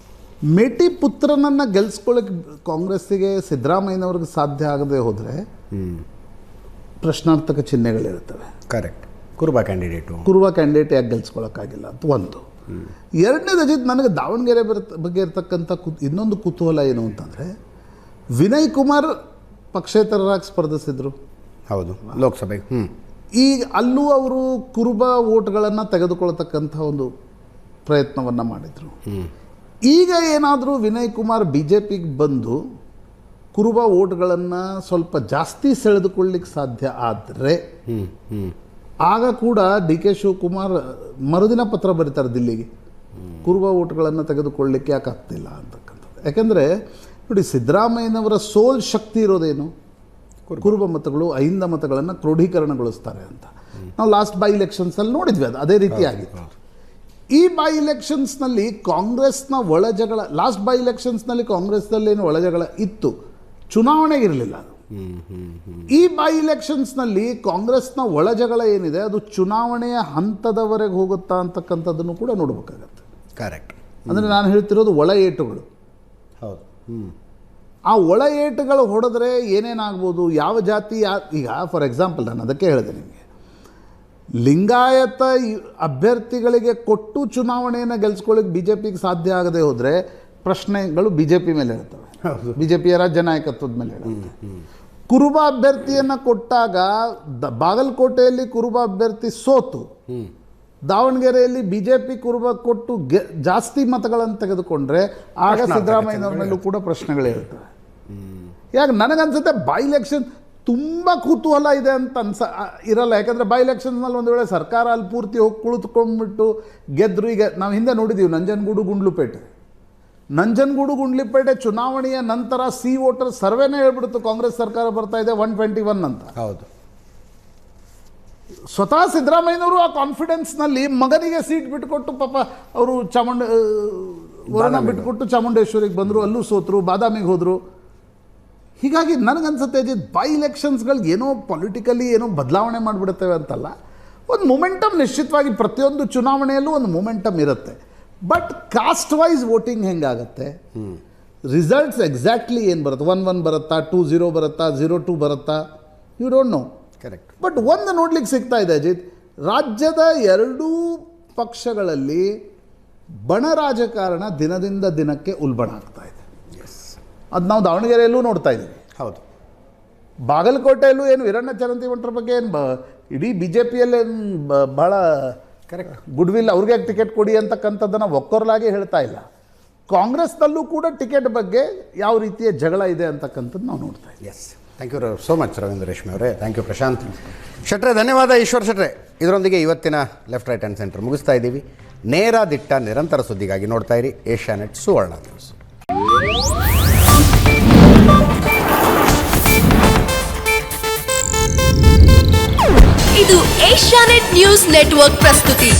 ಮೇಟಿ ಪುತ್ರನನ್ನು ಗೆಲ್ಸ್ಕೊಳ್ಳೋಕೆ ಕಾಂಗ್ರೆಸ್ಸಿಗೆ ಸಿದ್ದರಾಮಯ್ಯನವ್ರಿಗೆ ಸಾಧ್ಯ ಆಗದೆ ಹೋದರೆ ಪ್ರಶ್ನಾರ್ಥಕ ಚಿಹ್ನೆಗಳಿರ್ತವೆ. ಕರೆಕ್ಟ್. ಕುರುಬ ಕ್ಯಾಂಡಿಡೇಟ್ ಯಾಕೆ ಗೆಲ್ಸ್ಕೊಳ್ಳೋಕ್ಕಾಗಿಲ್ಲ ಅಂತ ಒಂದು. ಎರಡನೇದು ಅಜಿತ್, ನನಗೆ ದಾವಣಗೆರೆ ಬಗ್ಗೆ ಇರ್ತಕ್ಕಂಥ ಇನ್ನೊಂದು ಕುತೂಹಲ ಏನು ಅಂತಂದರೆ, ವಿನಯ್ ಕುಮಾರ್ ಪಕ್ಷೇತರರಾಗಿ ಸ್ಪರ್ಧಿಸಿದ್ರು. ಹೌದು, ಲೋಕಸಭೆಗೆ. ಈಗ ಅಲ್ಲೂ ಅವರು ಕುರುಬ ವೋಟ್ಗಳನ್ನು ತೆಗೆದುಕೊಳ್ತಕ್ಕಂಥ ಒಂದು ಪ್ರಯತ್ನವನ್ನು ಮಾಡಿದರು. ಈಗ ಏನಾದರೂ ವಿನಯ್ ಕುಮಾರ್ BJPಗೆ ಬಂದು ಕುರುಬ ವೋಟ್ಗಳನ್ನು ಸ್ವಲ್ಪ ಜಾಸ್ತಿ ಸೆಳೆದುಕೊಳ್ಳಿಕ್ಕೆ ಸಾಧ್ಯ ಆದರೆ ಆಗ ಕೂಡ DK ಶಿವಕುಮಾರ್ ಮರುದಿನ ಪತ್ರ ಬರೀತಾರೆ ದಿಲ್ಲಿಗೆ, ಕುರುಬ ವೋಟ್ಗಳನ್ನು ತೆಗೆದುಕೊಳ್ಳಲಿಕ್ಕೆ ಯಾಕೆ ಆಗ್ತಿಲ್ಲ ಅಂತಕ್ಕಂಥದ್ದು. ಯಾಕೆಂದರೆ ನೋಡಿ, ಸಿದ್ದರಾಮಯ್ಯನವರ ಸೋಲ್ ಶಕ್ತಿ ಇರೋದೇನು? ಕುರುಬ ಮತಗಳು, ಅಹಿಂದ ಮತಗಳನ್ನು ಕ್ರೋಢೀಕರಣಗೊಳಿಸ್ತಾರೆ ಅಂತ ನಾವು ಲಾಸ್ಟ್ ಬೈ ಎಲೆಕ್ಷನ್ಸಲ್ಲಿ ನೋಡಿದ್ವಿ. ಅದು ಅದೇ ರೀತಿಯಾಗಿತ್ತು. ಈ ಬೈ ಎಲೆಕ್ಷನ್ಸ್ನಲ್ಲಿ ಕಾಂಗ್ರೆಸ್ನ ಒಳಜಗಳ, ಲಾಸ್ಟ್ ಬೈ ಎಲೆಕ್ಷನ್ಸ್ನಲ್ಲಿ ಕಾಂಗ್ರೆಸ್ನಲ್ಲೇನು ಒಳಜಗಳ ಇತ್ತು, ಚುನಾವಣೆಗಿರಲಿಲ್ಲ ಅದು. ಈ ಬೈ ಎಲೆಕ್ಷನ್ಸ್ನಲ್ಲಿ ಕಾಂಗ್ರೆಸ್ನ ಒಳಜಗಳ ಏನಿದೆ ಅದು ಚುನಾವಣೆಯ ಹಂತದವರೆಗೆ ಹೋಗುತ್ತಾ ಅಂತಕ್ಕಂಥದ್ದನ್ನು ಕೂಡ ನೋಡಬೇಕಾಗತ್ತೆ. ಕರೆಕ್ಟ್. ಅಂದರೆ ನಾನು ಹೇಳ್ತಿರೋದು ಒಳ ಏಟುಗಳು. ಹೌದು. ಆ ಒಳ ಏಟುಗಳು ಹೊಡೆದ್ರೆ ಏನೇನಾಗ್ಬೋದು, ಯಾವ ಜಾತಿ ಈಗ ಫಾರ್ ಎಕ್ಸಾಂಪಲ್ ನಾನು ಅದಕ್ಕೆ ಹೇಳಿದೆ ನಿಮಗೆ, ಲಿಂಗಾಯತ ಅಭ್ಯರ್ಥಿಗಳಿಗೆ ಕೊಟ್ಟು ಚುನಾವಣೆಯನ್ನು ಗೆಲ್ಸ್ಕೊಳ್ಳಿಕ್ಕೆ BJPಗೆ ಸಾಧ್ಯ ಆಗದೆ ಹೋದರೆ ಪ್ರಶ್ನೆಗಳು BJP ಮೇಲೆ ಹೇಳ್ತವೆ, BJPಯ ರಾಜ್ಯ ನಾಯಕತ್ವದ ಮೇಲೆ ಹೇಳುತ್ತೆ. ಕುರುಬ ಅಭ್ಯರ್ಥಿಯನ್ನು ಕೊಟ್ಟಾಗ ಬಾಗಲಕೋಟೆಯಲ್ಲಿ ಕುರುಬ ಅಭ್ಯರ್ಥಿ ಸೋತು ದಾವಣಗೆರೆಯಲ್ಲಿ BJP ಕುರುಬ ಕೊಟ್ಟು ಜಾಸ್ತಿ ಮತಗಳನ್ನು ತೆಗೆದುಕೊಂಡ್ರೆ ಆಗ ಸಿದ್ದರಾಮಯ್ಯನವ್ರ ಮೇಲೂ ಕೂಡ ಪ್ರಶ್ನೆಗಳು ಹೇಳ್ತವೆ. ಯಾಕೆ ನನಗನ್ಸುತ್ತೆ ಬೈ ಎಲೆಕ್ಷನ್ ತುಂಬ ಕುತೂಹಲ ಇದೆ ಅಂತ ಇರಲ್ಲ. ಯಾಕಂದರೆ ಬೈ ಎಲೆಕ್ಷನ್ಸ್ನಲ್ಲಿ ಒಂದು ವೇಳೆ ಸರ್ಕಾರ ಅಲ್ಲಿ ಪೂರ್ತಿ ಹೋಗಿ ಕುಳಿತುಕೊಂಡ್ಬಿಟ್ಟು ಗೆದ್ದರು. ಈಗ ನಾವು ಹಿಂದೆ ನೋಡಿದ್ದೀವಿ ನಂಜನಗೂಡು ಗುಂಡ್ಲುಪೇಟೆ ಚುನಾವಣೆಯ ನಂತರ ವೋಟರ್ ಸರ್ವೆನೇ ಹೇಳ್ಬಿಡ್ತು ಕಾಂಗ್ರೆಸ್ ಸರ್ಕಾರ ಬರ್ತಾ ಇದೆ 121 ಅಂತ. ಹೌದು. ಸ್ವತಃ ಸಿದ್ದರಾಮಯ್ಯನವರು ಆ ಕಾನ್ಫಿಡೆನ್ಸ್ನಲ್ಲಿ ಮಗನಿಗೆ ಸೀಟ್ ಬಿಟ್ಟುಕೊಟ್ಟು ಪಾಪ ಅವರು ವರುಣ ಬಿಟ್ಟುಕೊಟ್ಟು ಚಾಮುಂಡೇಶ್ವರಿಗೆ ಬಂದರು, ಅಲ್ಲೂ ಸೋತರು, ಬಾದಾಮಿಗೆ ಹೋದರು. ಹೀಗಾಗಿ ನನಗನ್ಸುತ್ತೆ ಬೈ ಎಲೆಕ್ಷನ್ಸ್ಗಳಿಗೆ ಏನೋ ಪೊಲಿಟಿಕಲಿ ಏನೋ ಬದಲಾವಣೆ ಮಾಡಿಬಿಡುತ್ತೇವೆ ಅಂತಲ್ಲ, ಒಂದು ಮೊಮೆಂಟಮ್ ನಿಶ್ಚಿತವಾಗಿ ಪ್ರತಿಯೊಂದು ಚುನಾವಣೆಯಲ್ಲೂ ಒಂದು ಮೊಮೆಂಟಮ್ ಇರುತ್ತೆ. ಬಟ್ ಕಾಸ್ಟ್ ವೈಸ್ ವೋಟಿಂಗ್ ಹೆಂಗಾಗತ್ತೆ, ರಿಸಲ್ಟ್ಸ್ ಎಕ್ಸಾಕ್ಟ್ಲಿ ಏನು ಬರುತ್ತೆ, 1-1 ಬರುತ್ತಾ, 2-0 ಬರುತ್ತಾ, 0-2 ಬರುತ್ತಾ, you don't know. Correct. But ಒಂದು ನೋಡ್ಲಿಕ್ಕೆ ಸಿಗ್ತಾ ಇದೆ ಅಜಿತ್, ರಾಜ್ಯದ ಎರಡೂ ಪಕ್ಷಗಳಲ್ಲಿ ಬಣ ರಾಜಕಾರಣ ದಿನದಿಂದ ದಿನಕ್ಕೆ ಉಲ್ಬಣ ಆಗ್ತಾ ಇದೆ. ಅದು ನಾವು ದಾವಣಗೆರೆಯಲ್ಲೂ ನೋಡ್ತಾ ಇದ್ದೀವಿ. ಹೌದು. ಬಾಗಲಕೋಟೆಯಲ್ಲೂ ಏನು ವೀರಣ್ಣ ಚರಂತಿವಂಟರ ಬಗ್ಗೆ ಏನು ಇಡೀ BJPಯಲ್ಲಿ ಭಾಳ ಕರೆಕ್ಟ್ ಗುಡ್ ವಿಲ್ ಅವ್ರಿಗೆ ಟಿಕೆಟ್ ಕೊಡಿ ಅಂತಕ್ಕಂಥದ್ದನ್ನು ಒಕ್ಕೊರಲಾಗಿ ಹೇಳ್ತಾ ಇಲ್ಲ. ಕಾಂಗ್ರೆಸ್ನಲ್ಲೂ ಕೂಡ ಟಿಕೆಟ್ ಬಗ್ಗೆ ಯಾವ ರೀತಿಯ ಜಗಳ ಇದೆ ಅಂತಕ್ಕಂಥದ್ದು ನಾವು ನೋಡ್ತಾ ಇದ್ದೀವಿ. Yes, thank you so much Ravindra Reshme ಅವರೇ. ಥ್ಯಾಂಕ್ ಯು ಪ್ರಶಾಂತ್ ಶೆಟ್ರೆ. ಧನ್ಯವಾದ ಈಶ್ವರ್ ಶೆಟ್ರೆ. ಇದರೊಂದಿಗೆ ಇವತ್ತಿನ ಲೆಫ್ಟ್ ರೈಟ್ ಆ್ಯಂಡ್ ಸೆಂಟರ್ ಮುಗಿಸ್ತಾ ಇದ್ದೀವಿ. ನೇರ ದಿಟ್ಟ ನಿರಂತರ ಸುದ್ದಿಗಾಗಿ ನೋಡ್ತಾ ಇರಿ ಏಷ್ಯಾನೆಟ್ ಸುವರ್ಣ ನ್ಯೂಸ್. ಇದು ಏಷ್ಯಾನೆಟ್ ನ್ಯೂಸ್ ನೆಟ್ವರ್ಕ್ ಪ್ರಸ್ತುತಿ.